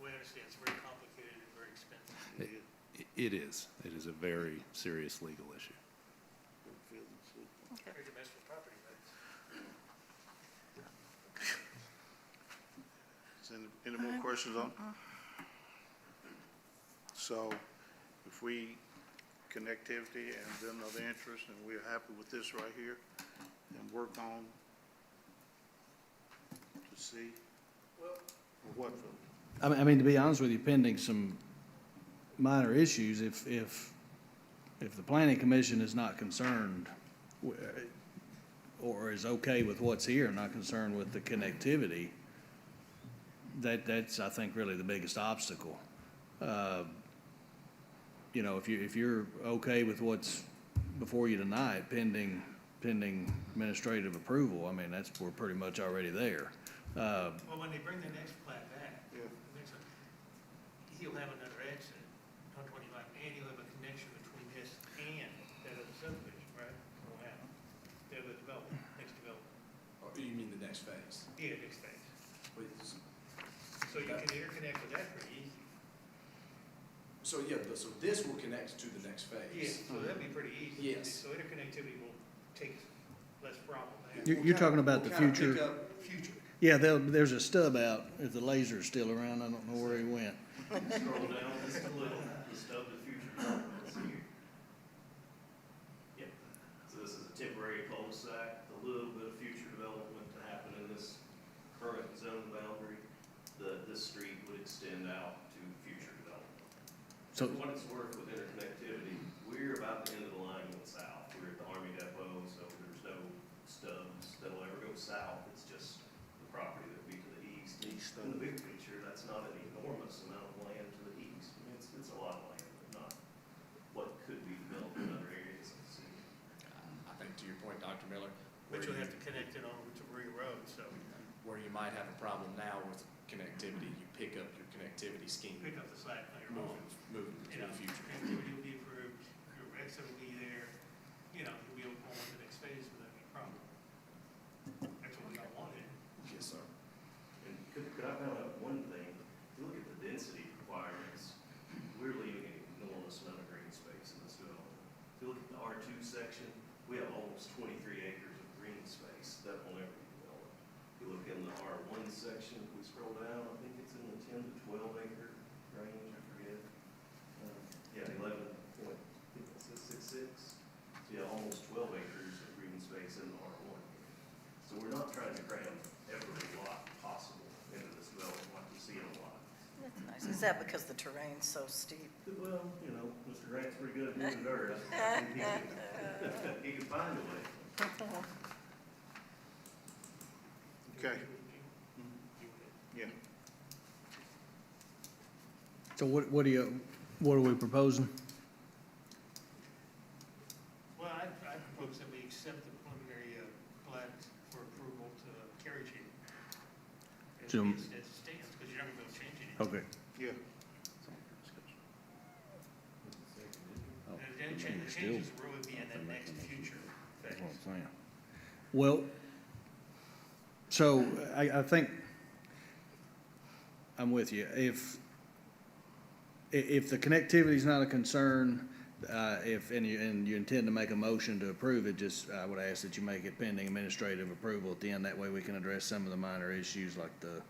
We understand it's very complicated and very It is. It is a very serious legal issue. Very domestic property rights. Is any more questions on? So if we, connectivity and then other interest, and we're happy with this right here, and work on to see, or what, Phil? I mean, to be honest with you, pending some minor issues, if the planning commission is not concerned or is okay with what's here, not concerned with the connectivity, that's, I think, really the biggest obstacle. You know, if you're okay with what's before you tonight, pending administrative approval, I mean, we're pretty much already there. Well, when they bring the next plat back, Yeah. he'll have another exit on 25, and he'll have a connection between this and that other subdivision, right? Or how? The other development, next development. Or you mean the next phase? Yeah, next phase. Please. So you can interconnect with that pretty easy. So, yeah, so this will connect to the next phase. Yeah, so that'd be pretty easy. Yes. So interconnectivity will take less problem there. You're talking about the We'll kind of future. pick up- Future. Yeah, there's a stub out, if the laser's still around, I don't know where he went. Scroll down just a little, the stub of future developments here. Yep, so this is a temporary cul-de-sac, a little bit of future development to happen in this current zone boundary. This street would extend out to future development. So, For what it's worth with interconnectivity, we're about the end of the line going south. We're at the Army Depot, so there's no stubs that'll ever go south. It's just the property that will be to the east. In the big picture, that's not an enormous amount of land to the east. I mean, it's a lot of land, but not what could be developed in other areas of the city. I think to your point, Dr. Miller, But you'll have to connect it on to Rear Road, so where you might have a problem now with connectivity, you pick up your connectivity scheme, pick up the slack later on. moving You to know, the future. connectivity will be approved, your exit will be there, you know, you'll be able to go on to the next phase without any problem. That's what we got wanted. Yes, sir. And could I point out one thing? If you look at the density requirements, we're leaving an enormous amount of green space in this development. If you look at the R2 section, we have almost 23 acres of green space that will never be developed. If you look in the R1 section, if we scroll down, I think it's in the 10 to 12 acre range, I forget. Yeah, 11.66. So yeah, almost 12 acres of green space in the R1. So we're not trying to cram every lot possible into this development like we see in a lot. That's nice. Is that because the terrain's so steep? Well, you know, Mr. Grant's pretty good at moving dirt. He can find a way. Okay, yeah. so what are we proposing? Well, I propose that we accept the preliminary plat for approval to carriage it. As So- it stands, because you're not going to be able to change anything. Okay. Yeah, And then the changes will really be in the next future phase. Well, so I think I'm with you. If the connectivity is not a concern, and you intend to make a motion to approve it, I would ask that you make it pending administrative approval at the end. That way we can address some of the minor issues like the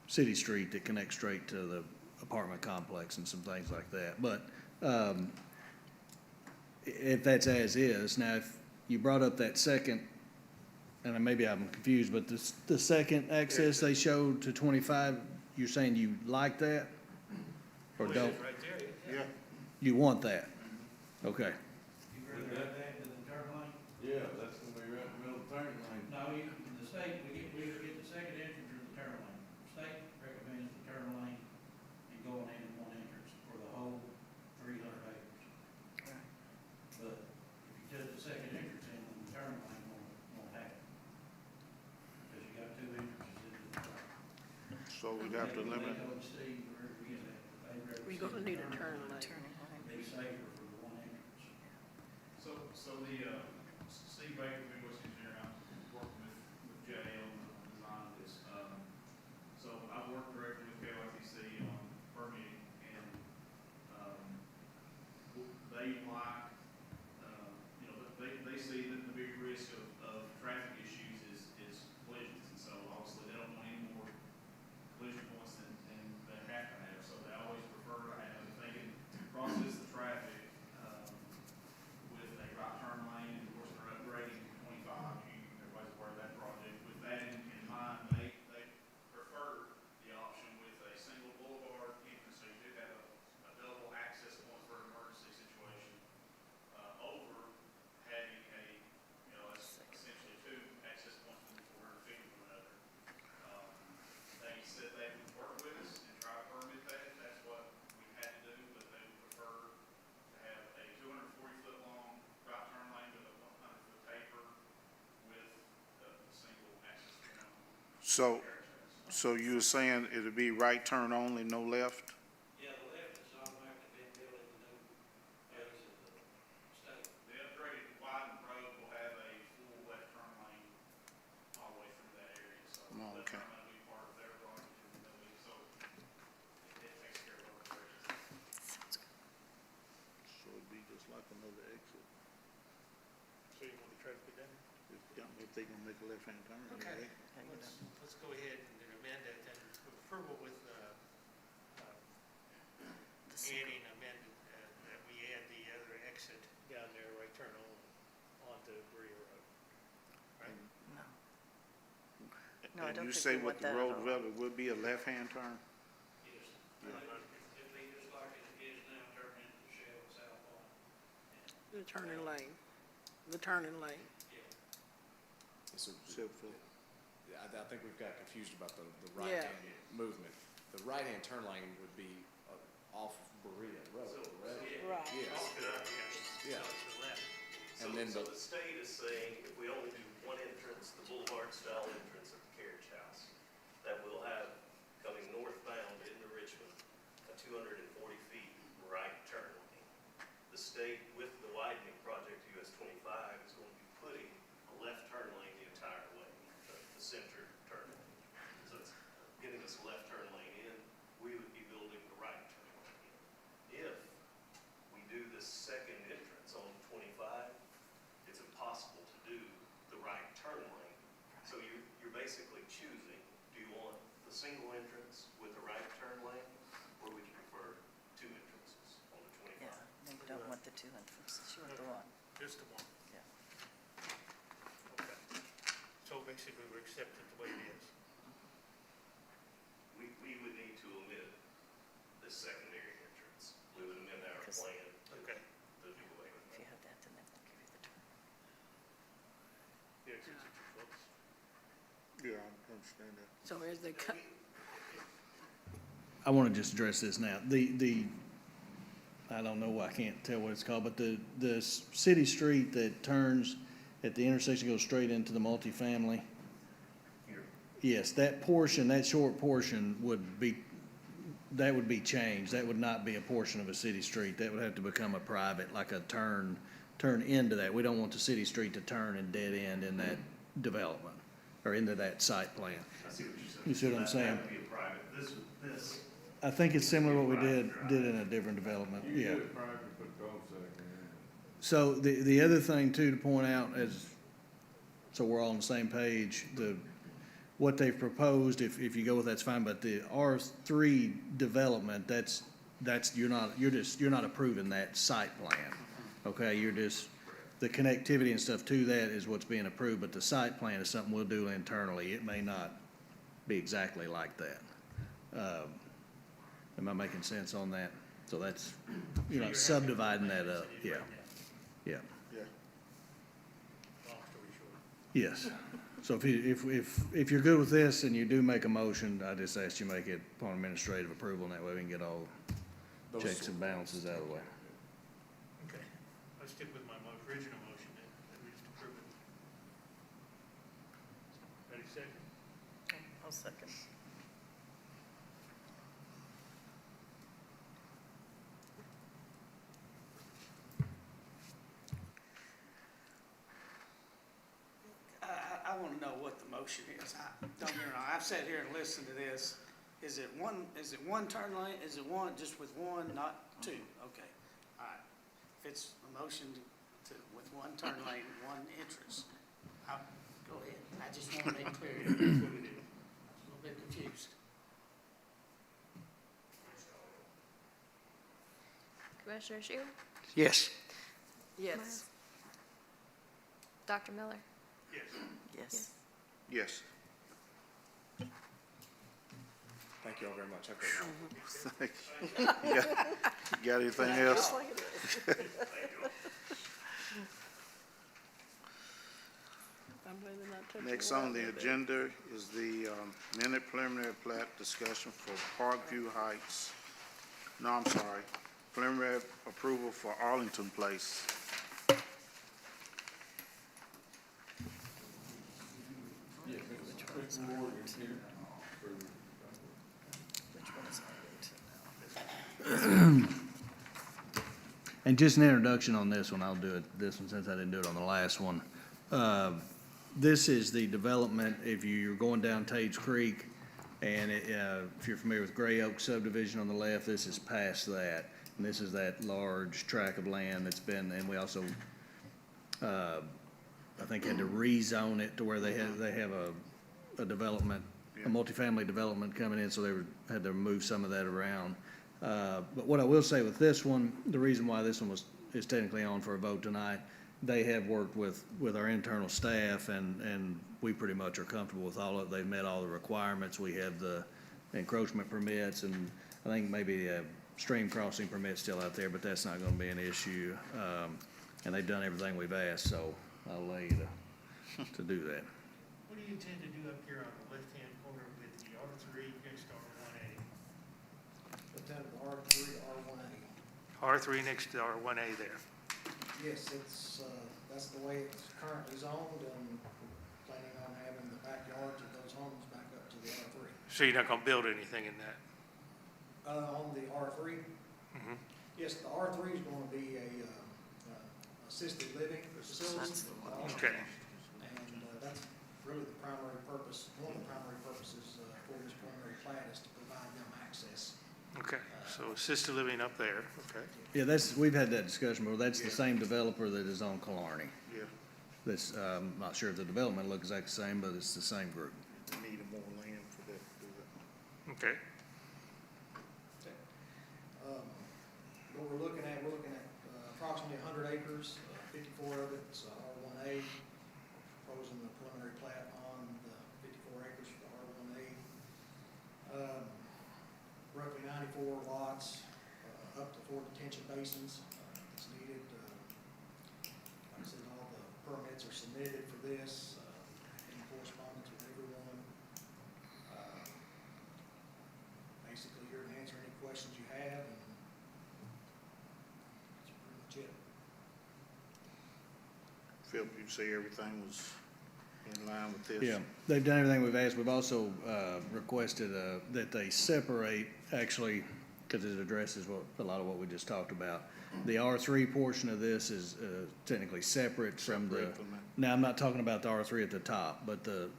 city street that connects straight to the apartment complex and some things like that. But, if that's as is, now if you brought up that second, and maybe I'm confused, but the second access they showed to 25, you're saying you like that? Or Oh, it don't? is right there, yeah. You want that? Okay. You bring that back to the turn lane? Yeah, that's gonna be right in the middle of the turn lane. No, in the state, we either get the second entrance or the turn lane. State recommends the turn lane and going in one entrance for the whole 300 acres. But if you took the second entrance in, then the turn lane won't happen. Because you got two entrances into the property. So we'd have to limit, We're gonna need a turn lane. Turning lane. Be safer for the one entrance. So the, Steve Baker, Midwest Engineer, I'm working with Jay on the design of this. So I work directly with KYTC on permitting and, So, so you were saying it'll be right turn only, no left? Yeah, the left is automatically been built in the new areas of the state. The upgraded widened road will have a full left turn lane all the way through that area, so Oh, left okay. turn lane will be part of their project, and they'll be, so it takes care of both areas. So it'd be just like another exit. So you want to try to put that in? If they gonna make a left-hand turn, Okay, right? let's go ahead and amend that then, approval with, adding amended, that we add the other exit down there, right turn onto Berea Road. Right? No. No, I And don't you think say we with want the that at road all. development, it would be a left-hand turn? Yes. It'd be just like it is now, turning into the Shell South Line. The turning lane, the turning lane. So, Except for, I think we've got confused about the Yeah. right-hand movement. The right-hand turn lane would be off Berea Road, correct? Right. Yes, yeah. To the left. And then So the, the state is saying if we only do one entrance, the boulevard style entrance at the carriage house, that we'll have coming northbound into Richmond, a 240 feet right turn lane. The state, with the widening project US 25, is going to be putting a left turn lane the entire way, the center turn lane. So it's getting us a left turn lane in, we would be building the right turn lane in. If we do this second entrance on 25, it's impossible to do the right turn lane. So you're basically choosing, do you want the single entrance with the right turn lane, or would you prefer two entrances on the 25? Yeah, no, you don't want the two entrances, you want the one. Just the one. Yeah. Okay. So basically, we're accepting the way it is. We would need to omit the secondary entrance. We would amend our Because- plan Okay. to do away with If you that. have that, then they won't give you the turn. The exits are too close. yeah, I understand that. So as they cut, I want to just address this now. I don't know, I can't tell what it's called, but the city street that turns at the intersection goes straight into the multifamily. Yes, that portion, that short portion would be changed. That would not be a portion of a city street. That would have to become a private, like a turn into that. We don't want the city street to turn and dead end in that development or into that site plan. I see what you're saying. You see what I'm saying? That would be a private, this, I think it's similar to what we did in a different development, You yeah. can do it private, put cul-de-sac in. So the other thing too to point out so we're all on the same page, what they've proposed, if you go with that's fine, but the R3 development, you're not approving that site plan. Okay, the connectivity and stuff to that is what's being approved, but the site plan is something we'll do internally. It may not be exactly like that. Am I making sense on that? So that's, you're not subdividing that up, yeah, yeah. Yeah. Long story short. Yes. So if you're good with this and you do make a motion, I just ask you make it upon administrative approval, and that way we can get all those checks and balances out of the way. Okay. I'll stick with my original motion then, that we just approve it. Ready, second? Okay, I'll second. I want to know what the motion is. Don't get me wrong, I've sat here and listened to this. Is it one turn lane, is it one, just with one, not two? Okay, all right. If it's a motion with one turn lane, one entrance, go ahead. I just want to make clear, that's what it is. I'm a little bit confused. Commissioner Shu? Yes. yes. Dr. Miller? Yes. Yes. Yes. thank you all very much. Have a great night. You got anything else? I'm glad they're not touching Next water on the with it. agenda is the minute preliminary plat discussion for Parkview Heights. No, I'm sorry, preliminary approval for Arlington Place. is R1 two? Which one is R1 two now? And just an introduction on this one, I'll do it, this one, since I didn't do it on the last one. This is the development, if you're going down Taves Creek, and if you're familiar with Gray Oak subdivision on the left, this is past that. And this is that large tract of land that's been, and we also, I think, had to rezone it to where they have a development, a multifamily development coming in, so had to move some of that around. But what I will say with this one, the reason why this one is technically on for a vote tonight, they have worked with our internal staff, and we pretty much are comfortable with all of it. They've met all the requirements. We have the encroachment permits, and I think maybe the stream crossing permit's still out there, but that's not gonna be an issue. And they've done everything we've asked, so I'll allow you to do that. What do you intend to do up here on the left-hand corner with the R3 next to R1A? Put that R3, R1A. R3 next to R1A there. Yes, that's the way it's currently zoned, and planning on having the backyards of those homes back up to the R3. So you're not gonna build anything in that? On the R3? Mhm. Yes, the R3 is going to be a assisted living facility. That's the one. Okay. And that's really the primary purpose, one of the primary purposes for this preliminary plat is to provide them access. Okay, so assisted living up there, okay. Yeah, we've had that discussion, but that's the same developer that is on Killarney. Yeah, That's, not sure if the development looks exactly the same, but it's the same group. they need more land for that to do that. Okay. What we're looking at approximately 100 acres, 54 of it's R1A. Proposing the preliminary plat on the 54 acres for R1A. Roughly 94 lots, up to 4 detention basins, that's needed. Like I said, all the permits are submitted for this, in correspondence with everyone. Basically here to answer any questions you have, and that's pretty much it. Philip, you say everything was in line with this? Yeah, they've done everything we've asked. We've also requested that they separate, actually, because it addresses a lot of what we just talked about. The R3 portion of this is technically separate from the, Separate from that. now, I'm not talking about the R3 at the top, but the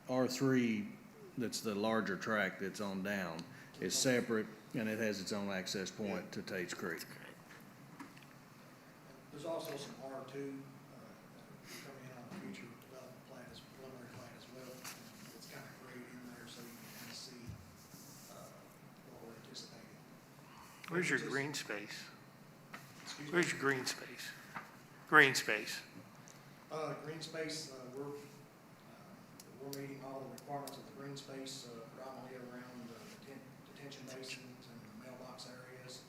R3, that's the larger tract that's on down, is separate, and it has its own access point to Tates Creek. There's also some R2, that will come in on a future development plat, as preliminary plat as well. And it's kind of grayed in there, so you can kind of see, what we're anticipating. Where's your Just- green space? Excuse me? Where's your green space? Green space. Green space, we're meeting all the requirements of the green space, predominantly around detention basins and the mailbox areas.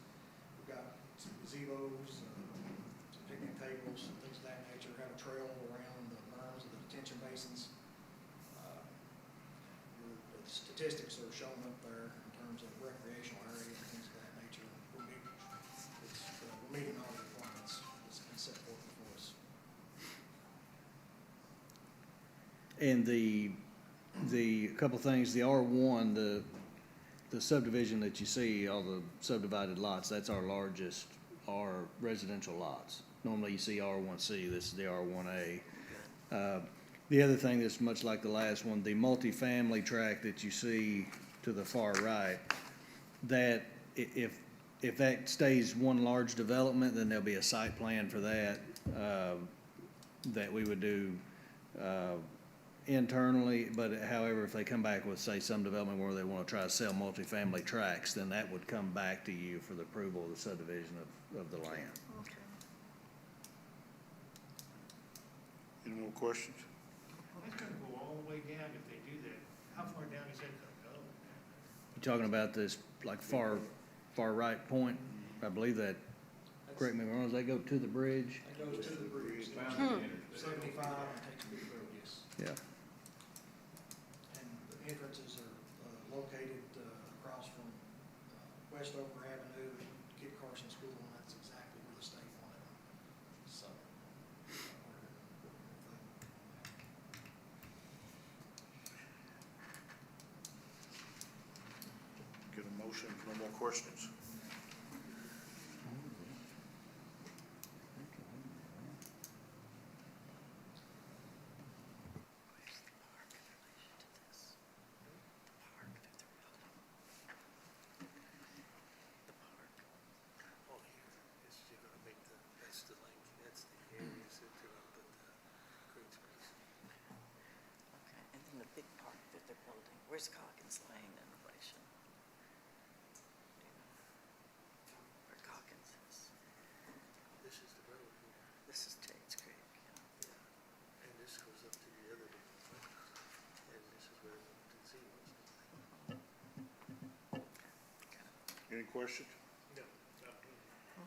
We've got some gazebos, some picnic tables, and things of that nature. We have a trail around the berms of the detention basins. The statistics are shown up there in terms of recreational area and things of that nature. We're meeting all the requirements that's been set forth before us. And the couple things, the R1, the subdivision that you see, all the subdivided lots, that's our largest, our residential lots. Normally you see R1C, this is the R1A. The other thing that's much like the last one, the multifamily tract that you see to the far right, that if that stays one large development, then there'll be a site plan for that, that we would do, internally, but however, if they come back with, say, some development where they want to try to sell multifamily tracts, then that would come back to you for the approval of the subdivision of the land. Okay. Any more questions? That's gonna go all the way down if they do that. How far down is that gonna go? You talking about this, like, far right point? I believe that, correct me if I'm wrong, does that go to the bridge? That goes to the bridge, Found the intersection. 75 and takes me through, yes. Yeah. And the entrances are located across from Westover Avenue and Kit Carson School, and that's exactly where the state wanted them. So, motion, if no more questions. Oh, here, it's, you're gonna make the, that's the link, that's the areas that they're gonna put the green space. Okay, and then the big park that they're building, where's Calkins Lane in relation? Where Calkins is, This is the road here, this is Tate's Creek, yeah. yeah, and this goes up to the other development, and this is where the Z was. Any questions? No,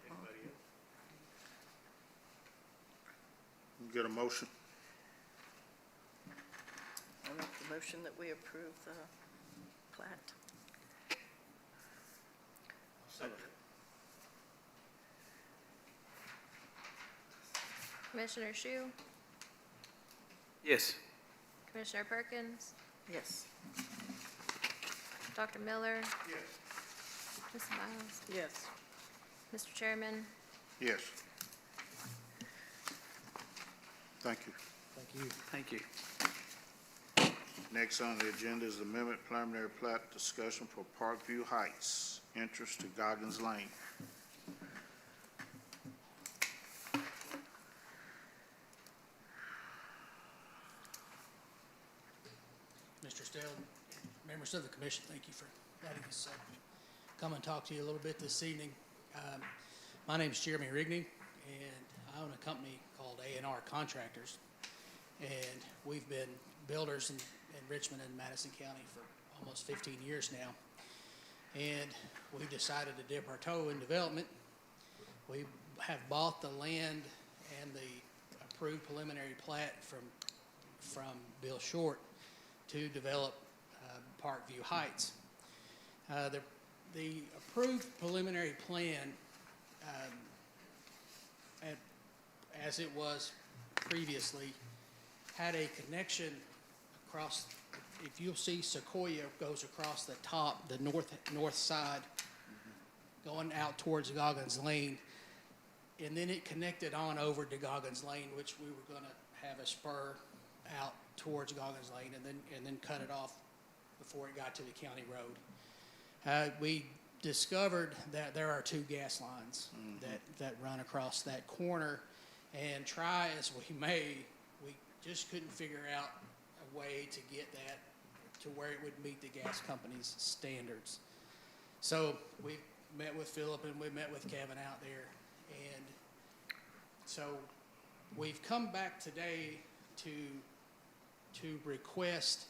anybody else? Get a motion? I make the motion that we approve the plat. Commissioner Shu, Yes. Commissioner Perkins, Yes. Dr. Miller, Yes. Ms. Miles, Yes. Mr. Chairman, Yes. Thank you. Thank you. Thank you. Next on the agenda is the amendment preliminary plat discussion for Parkview Heights, entrance to Goggins Lane. Mr. Stell, members of the commission, thank you for letting us come and talk to you a little bit this evening. My name is Jeremy Rigney, and I own a company called A&R Contractors, and we've been builders in Richmond and Madison County for almost 15 years now. And we decided to dip our toe in development. We have bought the land and the approved preliminary plat from Bill Short to develop Parkview Heights. The approved preliminary plan, as it was previously, had a connection across, if you'll see Sequoia goes across the top, the north side, going out towards Goggins Lane, and then it connected on over to Goggins Lane, which we were going to have a spur out towards Goggins Lane and then cut it off before it got to the county road. We discovered that there are two gas lines that run across that corner, and try as we may, we just couldn't figure out a way to get that to where it would meet the gas company's standards. So we met with Philip and we met with Kevin out there, and so we've come back today to request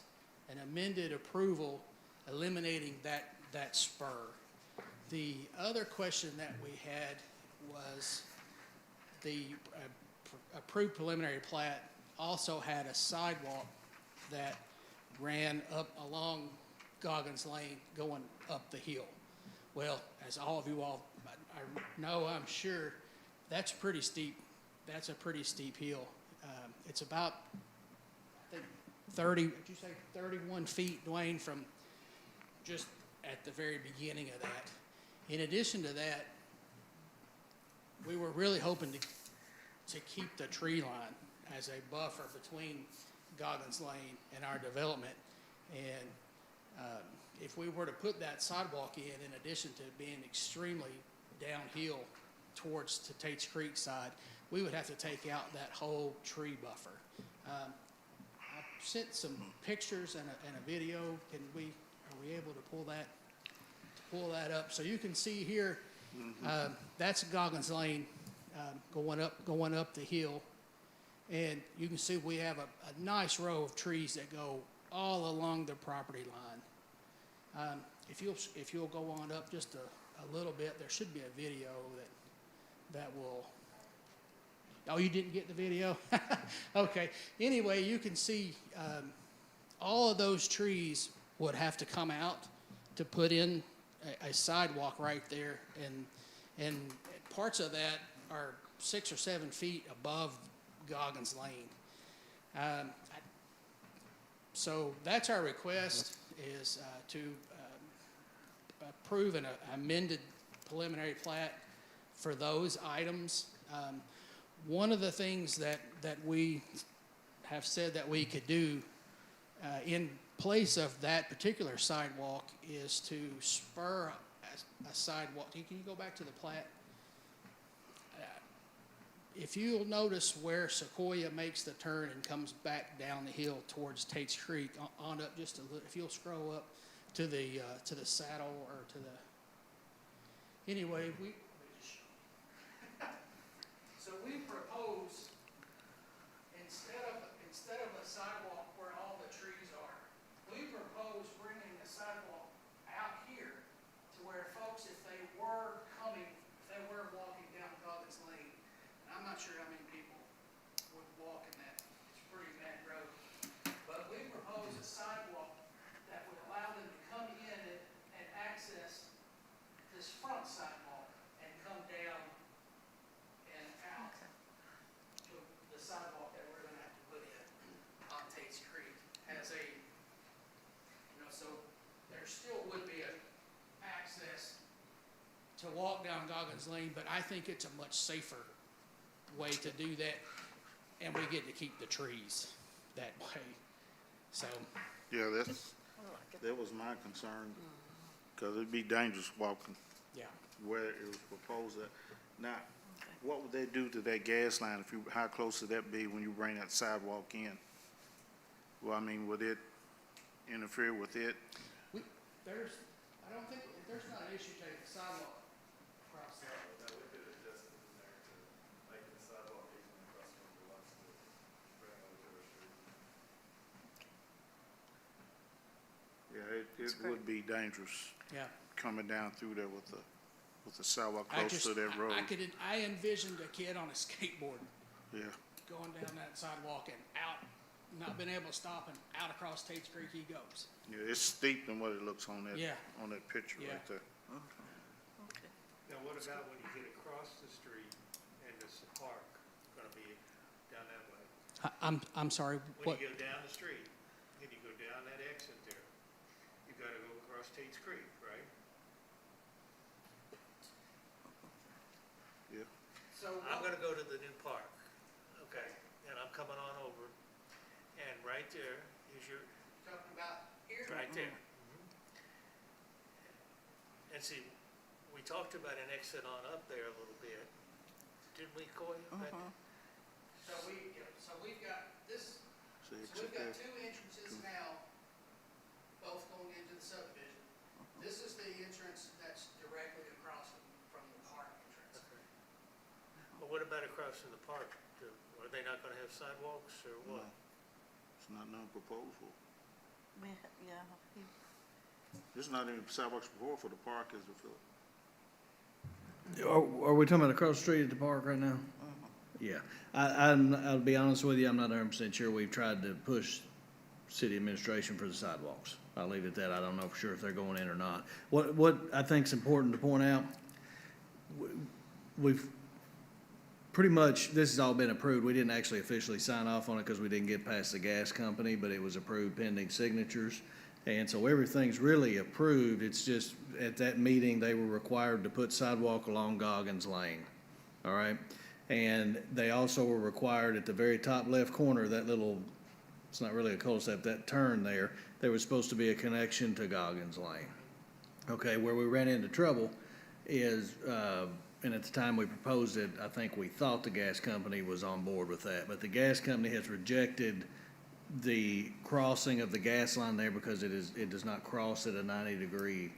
an amended approval eliminating that spur. The other question that we had was the approved preliminary plat also had a sidewalk that ran up along Goggins Lane going up the hill. Well, as all of you all I know, I'm sure, that's pretty steep. That's a pretty steep hill. It's about, I think, 31 feet, Dwayne, from just at the very beginning of that. In addition to that, we were really hoping to keep the tree line as a buffer between Goggins Lane and our development. And if we were to put that sidewalk in addition to being extremely downhill towards to Tate's Creek side, we would have to take out that whole tree buffer. I sent some pictures and a video. Are we able to pull that up? So you can see here, that's Goggins Lane going up the hill. And you can see we have a nice row of trees that go all along the property line. If you'll go on up just a little bit, there should be a video that will. Oh, you didn't get the video? Okay. Anyway, you can see all of those trees would have to come out to put in a sidewalk right there, and parts of that are 6 or 7 feet above Goggins Lane. So that's our request, is to approve an amended preliminary plat for those items. One of the things that we have said that we could do in place of that particular sidewalk is to spur a sidewalk. Can you go back to the plat? If you'll notice where Sequoia makes the turn and comes back down the hill towards Tate's Creek, on up just a little, if you'll scroll up to the saddle or to the, anyway, so we propose, instead of a sidewalk where all the trees are, we propose bringing the sidewalk out here to where folks, if they were walking down Goggins Lane, and I'm not sure how many people would walk in that, it's a pretty bad road, but we propose a sidewalk that would allow them to come in and access this front sidewalk and come down and out to the sidewalk that we're gonna have to put in on Tate's Creek as a, so there still would be a access to walk down Goggins Lane, but I think it's a much safer way to do that, and we get to keep the trees that way, so. Yeah, that was my concern, because it'd be dangerous walking Yeah. where it was proposed at. Now, what would they do to that gas line how close would that be when you bring that sidewalk in? Well, I mean, would it interfere with it? I don't think, there's not an issue taking the sidewalk across there. That we could adjust it in there to make the sidewalk even across from the lots to bring over to our street. Yeah, it would be dangerous Yeah. coming down through there with the sidewalk close to that road. I envisioned a kid on a skateboard Yeah, going down that sidewalk and out, not being able to stop, and out across Tate's Creek he goes. yeah, it's steep than what it looks on that, Yeah. on that picture Yeah. right there. Now, what about when you get across the street and there's a park gonna be down that way? I'm sorry, When what? you go down the street and you go down that exit there, you gotta go across Tate's Creek, right? Yeah, So I'm gonna go to the new park, okay, and I'm coming on over, and right there is your, talking about here? right there. And see, we talked about an exit on up there a little bit, didn't we, Coy? So we've got this, see, so we've got exit two entrances now, both going into the subdivision. This is the entrance that's directly across from the park entrance. Well, what about across in the park? Are they not gonna have sidewalks or No, what? it's not no proposal. Yeah, There's not any sidewalks before for the park, is it, Philip? Are we talking about across the street at the park right now? Yeah, I'll be honest with you, I'm not 100% sure. We've tried to push city administration for the sidewalks. I'll leave it at that. I don't know for sure if they're going in or not. What I think is important to point out, we've pretty much, this has all been approved. We didn't actually officially sign off on it because we didn't get past the gas company, but it was approved pending signatures. And so everything's really approved. It's just, at that meeting, they were required to put sidewalk along Goggins Lane. All right? And they also were required at the very top left corner, that little, it's not really a cul-de-sac, that turn there was supposed to be a connection to Goggins Lane. Okay, where we ran into trouble is, and at the time we proposed it, I think we thought the gas company was on board with that, but the gas company has rejected the crossing of the gas line there because it does not cross at a 90-degree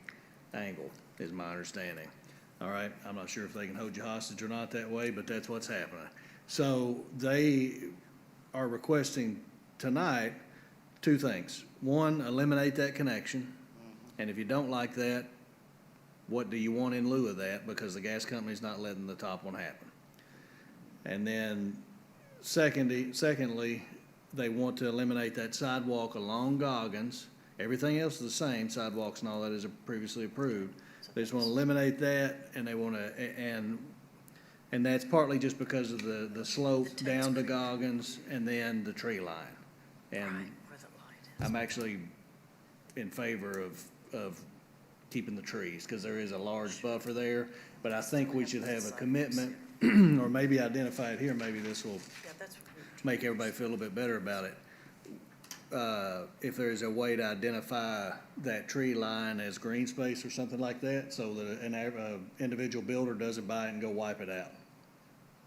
angle, is my understanding. All right, I'm not sure if they can hold you hostage or not that way, but that's what's happening. So they are requesting tonight two things. One, eliminate that connection, and if you don't like that, what do you want in lieu of that? Because the gas company's not letting the top one happen. And then secondly, they want to eliminate that sidewalk along Goggins. Everything else is the same, sidewalks and all that is previously approved. They just want to eliminate that, and they want to, and that's partly just because of the slope down to Goggins and then the tree line. And where the light is. I'm actually in favor of keeping the trees, because there is a large buffer there. But I think we should have a commitment, or maybe identify it here, maybe this will Yeah, that's. make everybody feel a little bit better about it. If there is a way to identify that tree line as green space or something like that, so that an individual builder doesn't buy it and go wipe it out.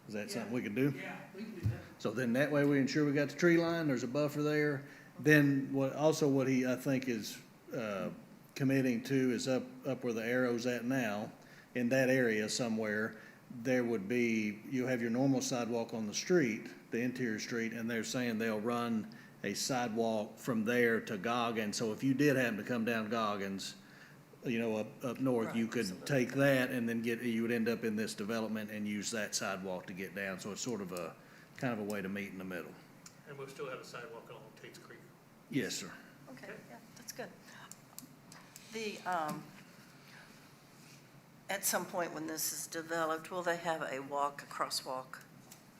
Is that something we could do? Yeah, we can do that. So then that way we ensure we got the tree line, there's a buffer there. Then what he, I think, is, committing to is up where the arrow's at now, in that area somewhere, there would be, you have your normal sidewalk on the street, the interior street, and they're saying they'll run a sidewalk from there to Goggins. So if you did happen to come down Goggins, you know, up north, you could take that and then you would end up in this development and use that sidewalk to get down. So it's sort of a, kind of a way to meet in the middle. And we'll still have a sidewalk along Tate's Creek. Yes, sir. Okay, yeah, that's good. The, at some point when this is developed, will they have a crosswalk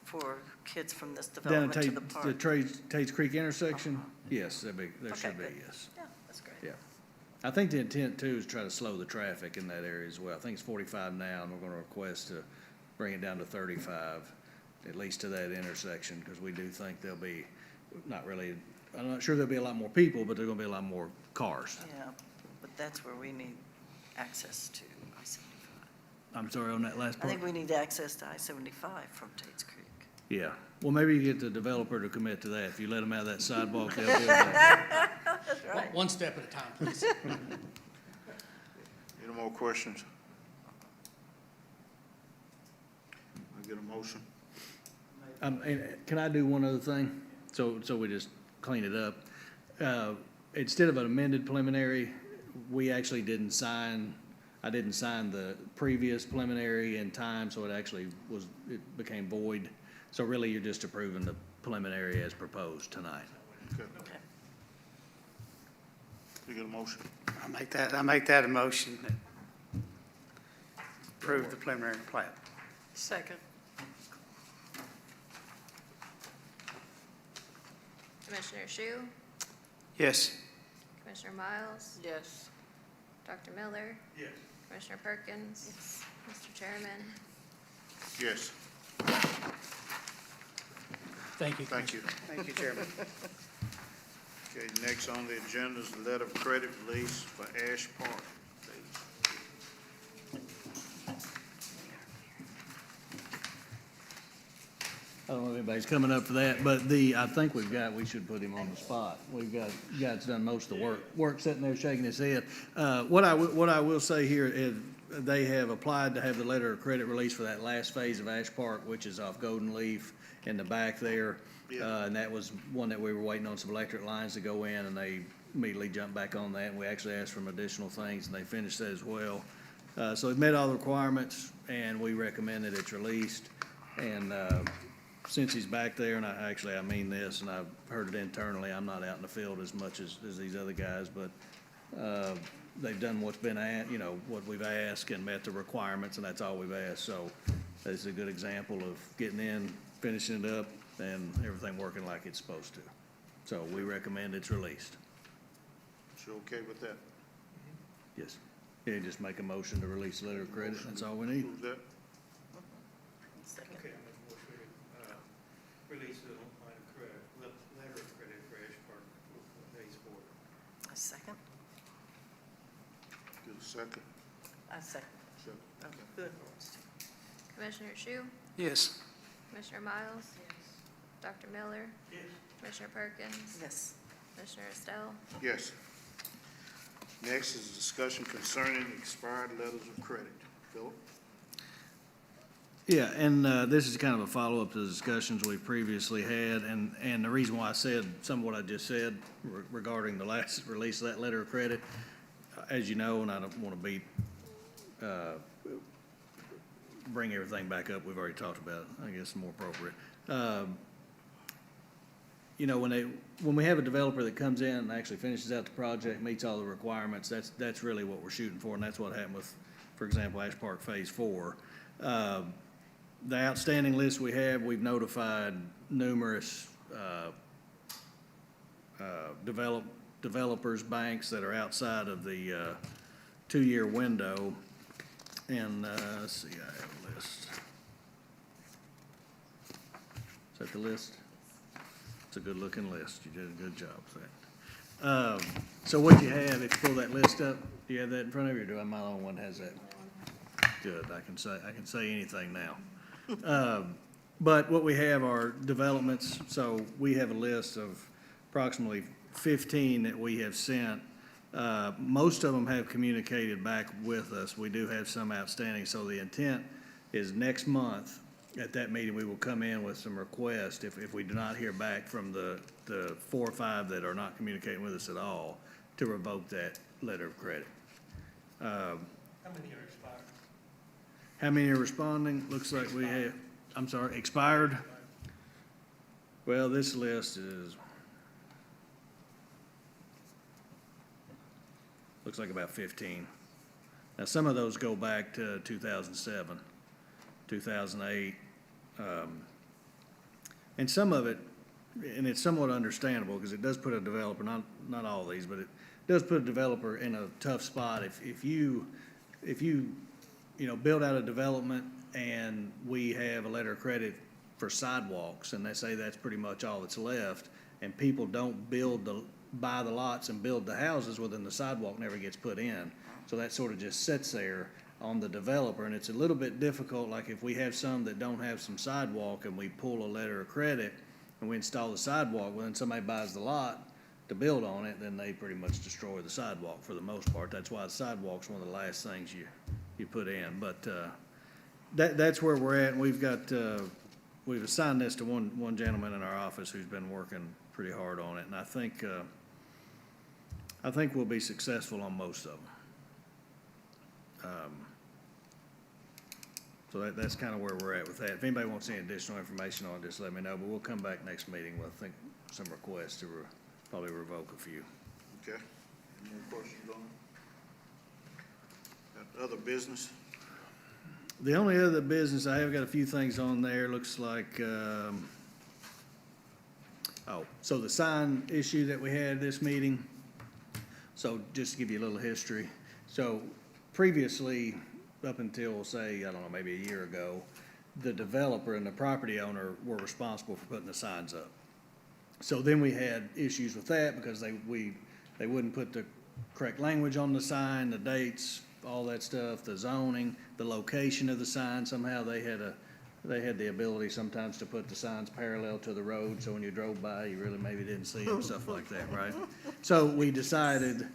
for kids from this Down at development to the park? the Tate's Creek intersection? Yes, there Okay, should be, good. yes. Yeah, that's great. Yeah. I think the intent too is to try to slow the traffic in that area as well. I think it's 45 now, and we're gonna request to bring it down to 35, at least to that intersection, because we do think there'll be, not really, I'm not sure there'll be a lot more people, but there's gonna be a lot more cars. Yeah, but that's where we need access to I-75. I'm sorry, on that last I part? think we need access to I-75 from Tate's Creek. Yeah. Well, maybe you get the developer to commit to that. If you let them out of that sidewalk, they'll build that. That's right. One step at a time, please. Any more questions? I get a motion? And can I do one other thing? So we just clean it up. Instead of an amended preliminary, we actually I didn't sign the previous preliminary in time, so it became void. So really, you're just approving the preliminary as proposed tonight. Okay. Okay. You get a motion? I make that a motion that approve the preliminary plat. Second. Commissioner Shu, Yes. Commissioner Miles, Yes. Dr. Miller, Yes. Commissioner Perkins. Mr. Chairman, Yes, Thank you. thank you. Thank you, Chairman. Okay, next on the agenda is the letter of credit release for Ash Park. I don't know if anybody's coming up for that, but I think we should put him on the spot. We've got, guy's done most of the work sitting there shaking his head. What I will say here is they have applied to have the letter of credit release for that last phase of Ash Park, which is off Golden Leaf in the back there. Yeah. And that was one that we were waiting on some electric lines to go in, and they immediately jumped back on that. And we actually asked for some additional things, and they finished that as well. So it met all the requirements, and we recommend that it's released. And, since he's back there, and I mean this, and I've heard it internally, I'm not out in the field as much as these other guys, but, they've done what's been what we've asked and met the requirements, and that's all we've asked. So this is a good example of getting in, finishing it up, and everything working like it's supposed to. So we recommend it's released. You okay with that? Yes. Yeah, just make a motion to release the letter of credit, that's all we need. Approve that? Second. Okay, I make a motion to release the line of credit, letter of credit for Ash Park Phase 4. A second? Get a second? A second. Second. Okay, good. Commissioner Shu, Yes. Commissioner Miles, Dr. Miller, Yes. Commissioner Perkins, Yes. Commissioner Estelle. Yes. Next is a discussion concerning expired letters of credit. Philip? Yeah, and this is kind of a follow-up to the discussions we've previously had, and the reason why I said some of what I just said regarding the last release of that letter of credit, as you know, and I don't want to bring everything back up, we've already talked about it, I guess more appropriate. When we have a developer that comes in and actually finishes out the project, meets all the requirements, that's really what we're shooting for, and that's what happened with, for example, Ash Park Phase 4. The outstanding list we have, we've notified numerous developers, banks that are outside of the two-year window. And, let's see, I have a list. Is that the list? It's a good-looking list. You did a good job with that. So what you have, if you pull that list up, do you have that in front of you, or do I, my own one has that? Good, I can say anything now. But what we have are developments, so we have a list of approximately 15 that we have sent. Most of them have communicated back with us. We do have some outstanding, so the intent is next month, at that meeting, we will come in with some requests, if we do not hear back from the 4 or 5 that are not communicating with us at all, to revoke that letter of credit. How many are expired? How many are responding? Looks like we have, I'm sorry, expired? Well, this list is, looks like about 15. Now, some of those go back to 2007, 2008. And some of it, and it's somewhat understandable, because it does put a developer, not all these, but it does put a developer in a tough spot. If you build out a development and we have a letter of credit for sidewalks, and they say that's pretty much all that's left, and people don't buy the lots and build the houses, well, then the sidewalk never gets put in. So that sort of just sits there on the developer, and it's a little bit difficult, like if we have some that don't have some sidewalk and we pull a letter of credit and we install the sidewalk, well, then somebody buys the lot to build on it, then they pretty much destroy the sidewalk for the most part. That's why the sidewalk's one of the last things you put in. But that's where we're at, and we've assigned this to one gentleman in our office who's been working pretty hard on it, and I think we'll be successful on most of them. So that's kind of where we're at with that. If anybody wants any additional information on it, just let me know, but we'll come back next meeting with, I think, some requests to probably revoke a few. Okay. Any more questions on it? Got other business? The only other business, I have got a few things on there, looks like, so the sign issue that we had this meeting, so just to give you a little history. So previously, up until, say, I don't know, maybe a year ago, the developer and the property owner were responsible for putting the signs up. So then we had issues with that because they wouldn't put the correct language on the sign, the dates, all that stuff, the zoning, the location of the sign. Somehow they had the ability sometimes to put the signs parallel to the road, so when you drove by, you really maybe didn't see them, stuff like that, right? So we decided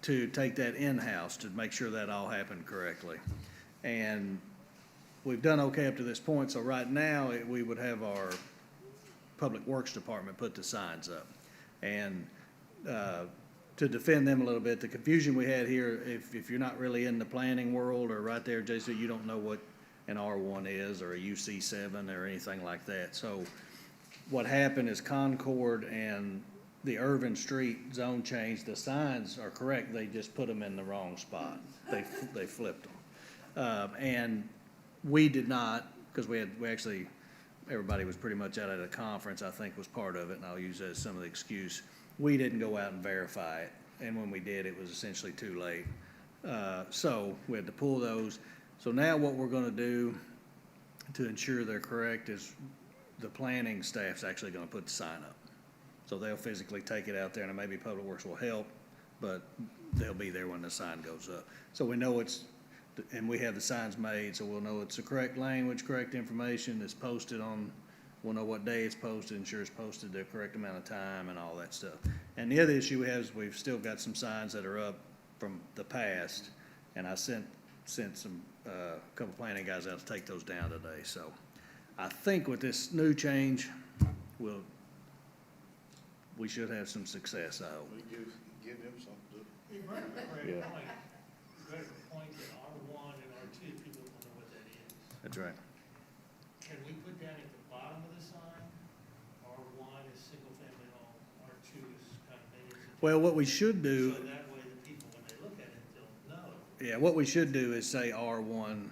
to take that in-house to make sure that all happened correctly. And we've done okay up to this point, so right now, we would have our Public Works Department put the signs up. And to defend them a little bit, the confusion we had here, if you're not really in the planning world or right there, Jason, you don't know what an R1 is or a UC7 or anything like that. So what happened is Concord and the Irvin Street zone change, the signs are correct, they just put them in the wrong spot. They flipped them. And we did not, because everybody was pretty much out at a conference, I think was part of it, and I'll use that as some of the excuse. We didn't go out and verify it, and when we did, it was essentially too late. So we had to pull those. So now what we're gonna do to ensure they're correct is the planning staff's actually gonna put the sign up. So they'll physically take it out there, and maybe Public Works will help, but they'll be there when the sign goes up. So we know and we have the signs made, so we'll know it's the correct language, correct information, it's posted on, we'll know what day it's posted, ensure it's posted the correct amount of time and all that stuff. And the other issue we have is we've still got some signs that are up from the past, and I sent some, couple planning guys out to take those down today. So I think with this new change, we should have some success, I hope. We give them something to. You bring up a Yeah. great point. You bring up a point that R1 and R2, people don't know what that is. That's right. Can we put down at the bottom of the sign, R1 is single family home, R2 is kind of maybe it's. Well, what we should do, So that way the people, when they look at it, they'll know. yeah, what we should do is say R1,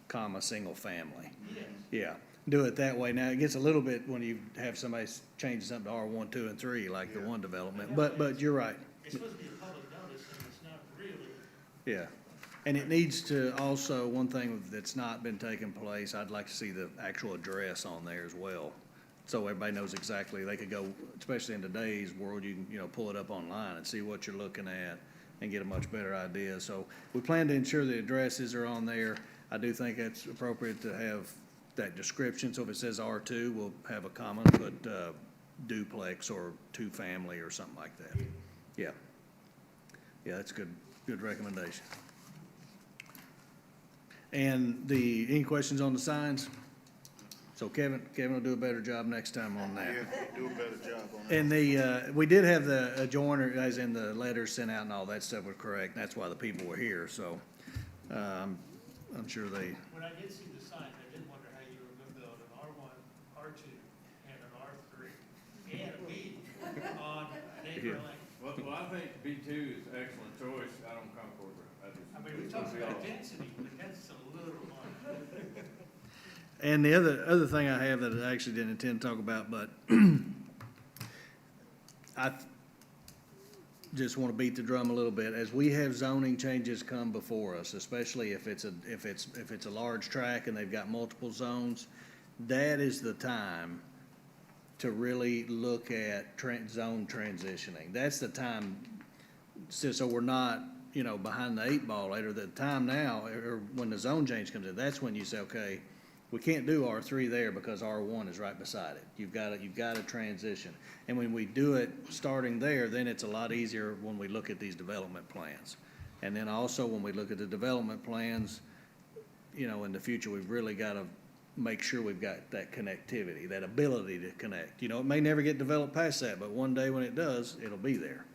comma, single family. Yes. Yeah, do it that way. Now, it gets a little bit when you have somebody change something to R1, 2, and 3, like the one development, but you're right. It's supposed to be a public notice, and it's not really Yeah, and it needs to also, one thing that's not been taking place, I'd like to see the actual address on there as well. So everybody knows exactly, they could go, especially in today's world, you can, pull it up online and see what you're looking at and get a much better idea. So we plan to ensure the addresses are on there. I do think it's appropriate to have that description, so if it says R2, we'll have a comma, put duplex or two-family or something like that. Yeah. Yeah, that's a good recommendation. And any questions on the signs? So Kevin will do a better job next time on that. Yeah, do a better job on that. And we did have the adjoiner, as in the letters sent out and all that stuff was correct. That's why the people were here, so, I'm sure they, When I did see the signs, I did wonder how you were gonna build an R1, R2, and an R3, and a B on Neighbor Yeah. Lane. Well, I think B2 is an excellent choice out on Concord Road. I mean, we talked about density, but that's a little much. and the other thing I have that I actually didn't intend to talk about, but just want to beat the drum a little bit. As we have zoning changes come before us, especially if it's a large tract and they've got multiple zones, that is the time to really look at zone transitioning. That's the time, so we're not, behind the 8 ball later. The time now, or when the zone change comes in, that's when you say, okay, we can't do R3 there because R1 is right beside it. You've got to transition. And when we do it starting there, then it's a lot easier when we look at these development plans. And then also when we look at the development plans, in the future, we've really got to make sure we've got that connectivity, that ability to connect. It may never get developed past that, but one day when it does, it'll be there.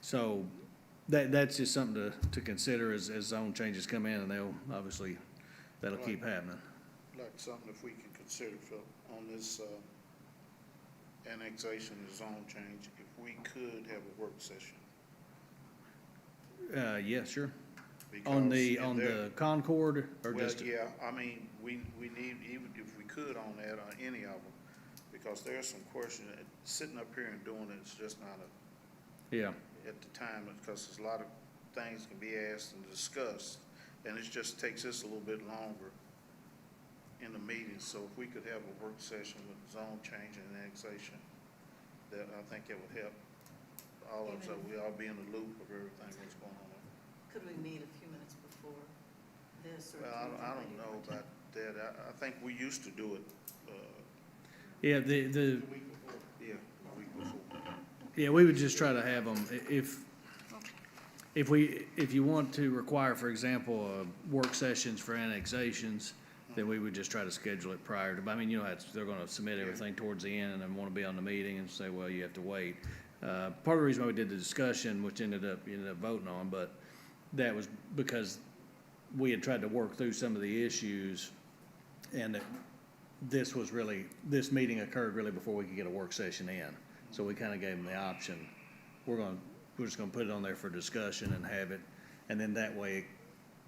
So that's just something to consider as zone changes come in, and that'll keep happening. Like something if we can consider, Phil, on this, annexation and zone change, if we could have a work session. Yeah, sure. Because On the in there- Concord, or Well, just? yeah, I mean, we need, even if we could on that, on any of them, because there's some question, sitting up here and doing it is just not Yeah, at the time, because there's a lot of things can be asked and discussed, and it just takes us a little bit longer in the meeting. So if we could have a work session with zone change and annexation, that, I think it would help all of us, so we all be in the loop of everything that's going on. Could we meet a few minutes before this, or? Well, I don't know about that. I think we used to do it, yeah, yeah, the week before. yeah, we would just try to have them, if you want to require, for example, work sessions for annexations, then we would just try to schedule it prior to, I mean, they're gonna submit everything towards the end and then wanna be on the meeting and say, well, you have to wait. Part of the reason why we did the discussion, which you ended up voting on, but that was because we had tried to work through some of the issues, and that this meeting occurred really before we could get a work session in. So we kinda gave them the option, we're just gonna put it on there for discussion and have it, and then that way,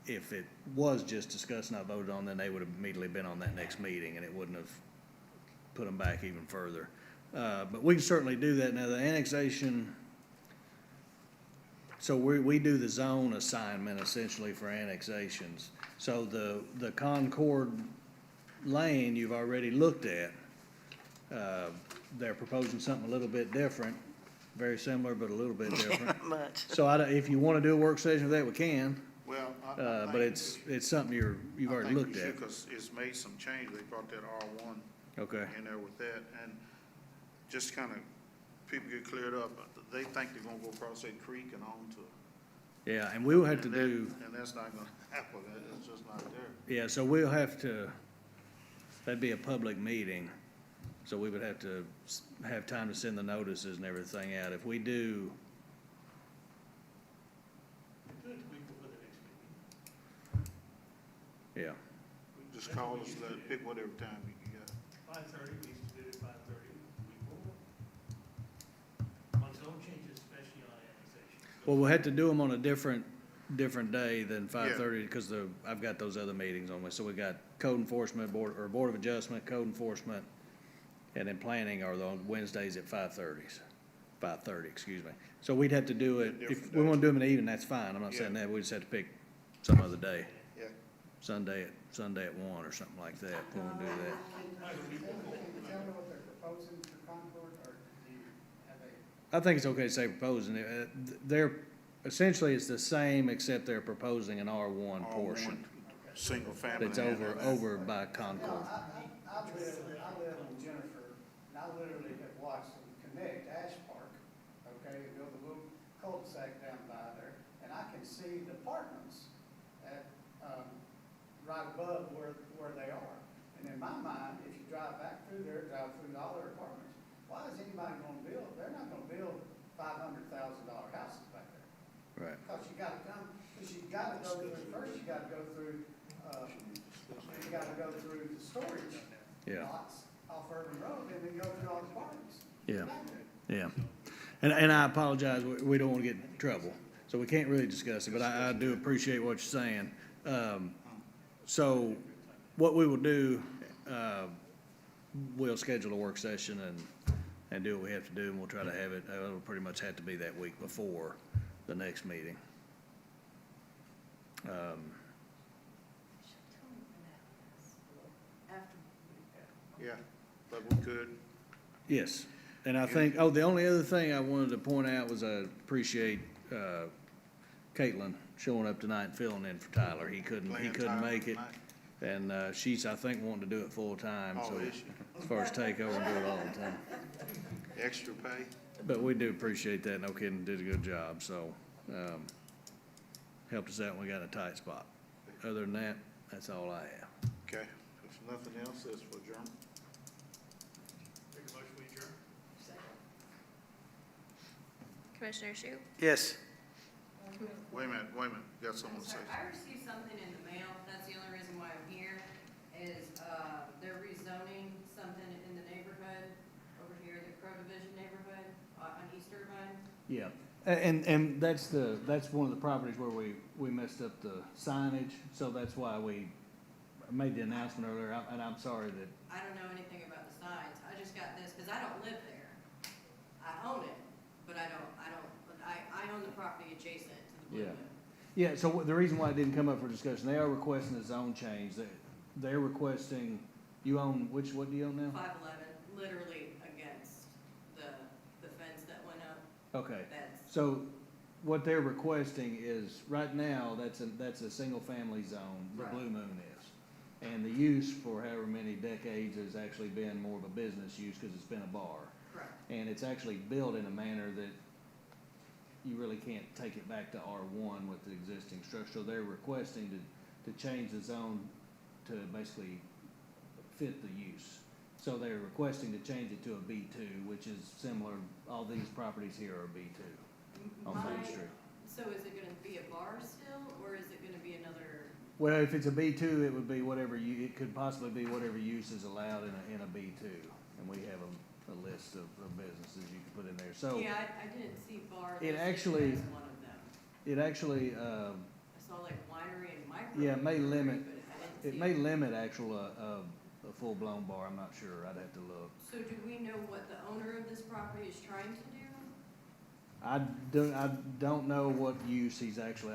if it was just discussed, not voted on, then they would have immediately been on that next meeting, and it wouldn't have put them back even further. But we can certainly do that. Now, the annexation, so we do the zone assignment essentially for annexations. So the Concord Lane you've already looked at. They're proposing something a little bit different, very similar, but a little bit different. Much. So if you want to do a work session with that, we can, Well, I but think it's something you've already looked at. Because it's made some change. They brought that R1 Okay, in there with that, and just kind of, people get cleared up. They think they're gonna go across that creek and on to. yeah, and we'll have to and that- do, And that's not gonna happen. It's just not there. yeah, so we'll have to, that'd be a public meeting, so we would have to have time to send the notices and everything out. If we do, Do it the week before the next meeting. yeah, Just call us, pick whatever time you got. 5:30, we used to do it at 5:30, week before. On zone changes, especially on annexation. well, we'll have to do them on a different day than 5:30, because I've got those other meetings on me. So we got code enforcement, Board of Adjustment, code enforcement, and then planning are on Wednesdays at 5:30s. 5:30, excuse me. So we'd have to do it, if Different we day. want to do them in the evening, that's fine. I'm not saying Yeah. that, we just have to pick some other day. Yeah. Sunday at 1 or something like that, if we want to do that. Can you tell me what they're proposing for Concord, or do you have I think it's okay to say proposing. They're, essentially, it's the same, except they're proposing an R1 portion. Single family. That's over by Concord. I live in Jennifer, and I literally have watched them connect Ash Park, okay, and build a little cul-de-sac down by there, and I can see the apartments at, right above where they are. And in my mind, if you drive back through there, drive through all their apartments, why is anybody gonna build, they're not gonna build $500,000 houses back there. Right. Because you gotta go through, first you gotta go through, you gotta go through the storage Yeah. lots off Urban Road, and then go through all the apartments. Yeah, yeah. And I apologize, we don't want to get in trouble, so we can't really discuss it, but I do appreciate what you're saying. So what we will do, we'll schedule a work session and do what we have to do, and we'll try to have it, it'll pretty much have to be that week before the next meeting. Yeah, but we could. Yes, and I think, the only other thing I wanted to point out was I appreciate Caitlin showing up tonight and filling in for Tyler. He couldn't make it. And she's, I think, wanting to do it full-time, so Oh, is she? as far as take over and do it all the time. Extra pay? But we do appreciate that, no kidding, did a good job, so, helped us out when we got in a tight spot. Other than that, that's all I have. Okay, if nothing else, that's for adjournment. Make a motion, we adjourn. Commissioner Shu? Yes. Wait a minute, got someone to say. I received something in the mail, that's the only reason why I'm here, is, they're rezoning something in the neighborhood over here, the Crow Division neighborhood, on East Irvine. Yeah, and that's one of the properties where we messed up the signage, so that's why we made the announcement earlier, and I'm sorry that, I don't know anything about the signs, I just got this, cause I don't live there. I own it, but I own the property adjacent to the Blue Yeah. Moon. yeah, so the reason why it didn't come up for discussion, they are requesting a zone change. They're requesting, you own, what do you own now? 511, literally against the fence that went up, Okay, that's, so what they're requesting is, right now, that's a single-family zone, the Right. Blue Moon is. And the use for however many decades has actually been more of a business use, because it's been a bar. correct. And it's actually built in a manner that you really can't take it back to R1 with the existing structure. So they're requesting to change the zone to basically fit the use. So they're requesting to change it to a B2, which is similar, all these properties here are B2 on Main Street. So is it gonna be a bar still, or is it gonna be another? Well, if it's a B2, it would be it could possibly be whatever use is allowed in a B2. And we have a list of businesses you can put in there. So Yeah, I didn't see bar It listed actually- as one of them. it actually, I saw like winery and micro. yeah, it may limit, But I didn't it see may limit a full-blown bar, I'm not sure, I'd have to look. So do we know what the owner of this property is trying to do? I don't know what use he's actually,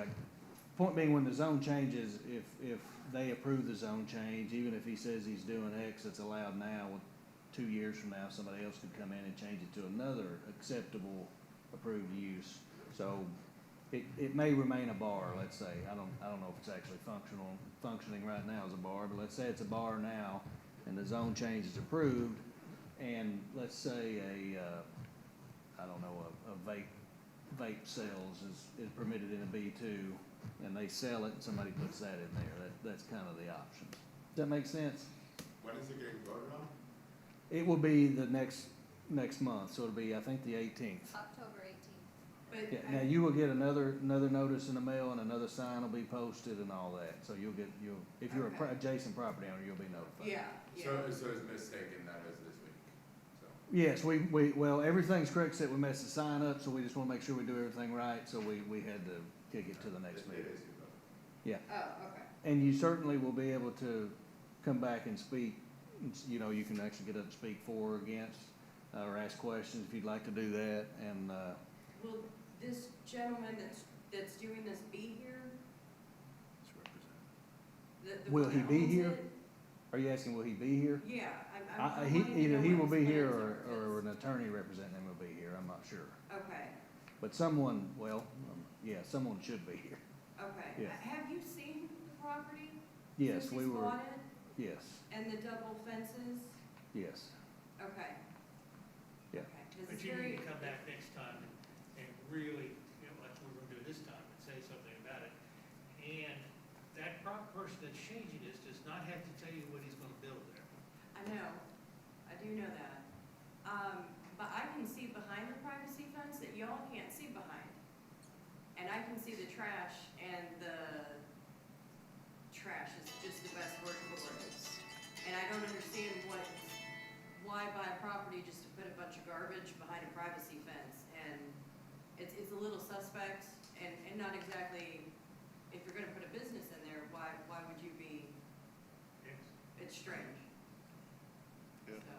point being, when the zone changes, if they approve the zone change, even if he says he's doing X that's allowed now, 2 years from now, somebody else could come in and change it to another acceptable approved use. So it may remain a bar, let's say. I don't know if it's actually functioning right now as a bar, but let's say it's a bar now and the zone change is approved, and let's say a vape sales is permitted in a B2, and they sell it and somebody puts that in there. That's kind of the option. Does that make sense? When is it getting voted on? It will be the next month, so it'll be, I think, the 18th. October 18th. But Yeah, now you will get another notice in the mail, and another sign will be posted and all that, so if you're Okay. adjacent property owner, you'll be notified. yeah. So it's mistaken that is this week, so. Yes, well, everything's correct except we messed the sign up, so we just wanna make sure we do everything right, so we had to kick it to the next It meeting. is, you vote. Yeah, Oh, okay. and you certainly will be able to come back and speak, you can actually get up and speak for or against. or ask questions if you'd like to do that, and, Will this gentleman that's doing this be here? The will one he that be owns here? it? Are you asking, will he be here? Yeah, I'm He, wanting to either know he what will his be here, plans or are, an attorney representing him will be here, I'm not sure. 'cause- Okay, But someone, well, yeah, someone should be here. okay. Yeah. Have you seen the property? Yes, Since we he's were, bought it? yes, And the double fences? yes, Okay. yeah. Okay, 'cause But it's you very, need to come back next time and really, you know, like we're gonna do this time, and say something about it. And that person that's changing this does not have to tell you what he's gonna build there. I know, I do know that. But I can see behind the privacy fence that y'all can't see behind. And I can see the trash, and the trash is just the best word for it. And I don't understand why buy a property just to put a bunch of garbage behind a privacy fence? And it's a little suspect, and not exactly, if you're gonna put a business in there, why would you be, it's strange. Yeah. So,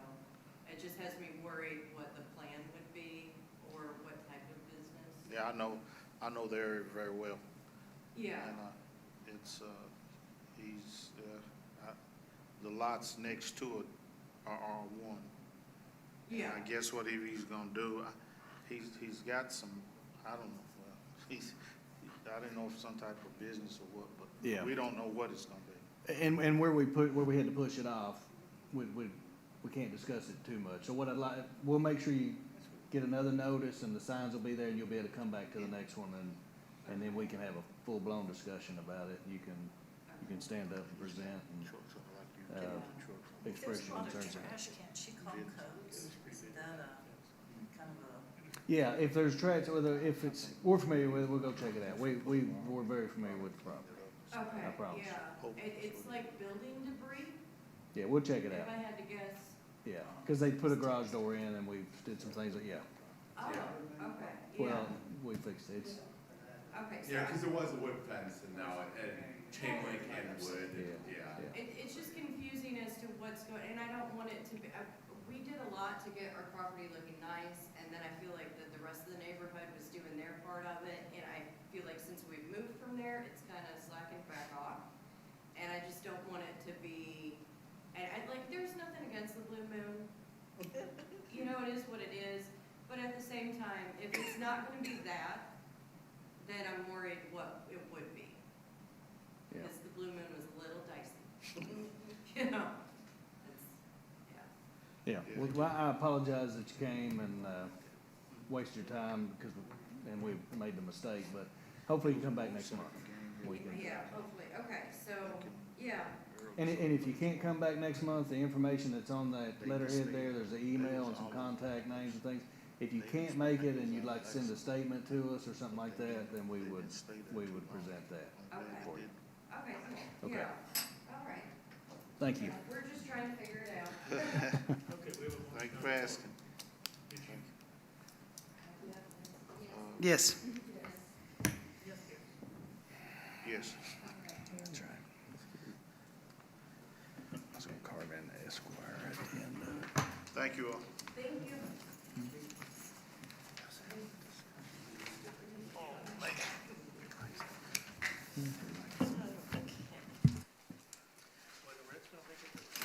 it just has me worried what the plan would be, or what type of business. Yeah, I know the area very well. Yeah, And, it's, the lots next to it are R1. yeah, I guess what he's gonna do, he's got some, I don't know, well, I didn't know if some type of business or what, Yeah. but we don't know what it's gonna be. And where we had to push it off, we can't discuss it too much. So what I'd like, we'll make sure you get another notice, and the signs will be there, and you'll be able to come back to the next one, and then we can have a full-blown discussion about it. You can stand up and present and, If express there's a your lot of concerns. trash, can't she call codes? Isn't that kind of a? Yeah, if there's trash, if it's, we're familiar with it, we'll go check it out. We're very familiar with the property. okay, I promise. yeah. It's like building debris, Yeah, we'll check it if out. I had to guess. Yeah, because they put a garage door in, and we did some things that, yeah. Oh, okay, yeah, Well, we fixed it. It's, okay. So Yeah, because there was a wood fence and now and chain link and wood, and, Yeah. yeah. It's just confusing as to what's going, and I don't want it to be, we did a lot to get our property looking nice, and then I feel like that the rest of the neighborhood was doing their part of it, and I feel like since we've moved from there, it's kind of slacking back off. And I just don't want it to be, and there's nothing against the Blue Moon. You know, it is what it is, but at the same time, if it's not gonna be that, then I'm worried what it would be. Yeah. Because the Blue Moon was a little dicey. You know, it's, yeah. yeah, well, I apologize that you came and, wasted your time, and we made the mistake, but hopefully you can come back next month. We can. Yeah, hopefully, okay, so, yeah, And if you can't come back next month, the information that's on that letterhead there, there's an email and some contact names and things. If you can't make it and you'd like to send a statement to us or something like that, then we would present that for you. okay, cool, Okay. yeah, all right. Thank you. We're just trying to figure it out. Okay, we have a. Thank you for asking. Yes. Yes. That's right. I was gonna carve in Esquire at the end of it. Thank you all. Thank you.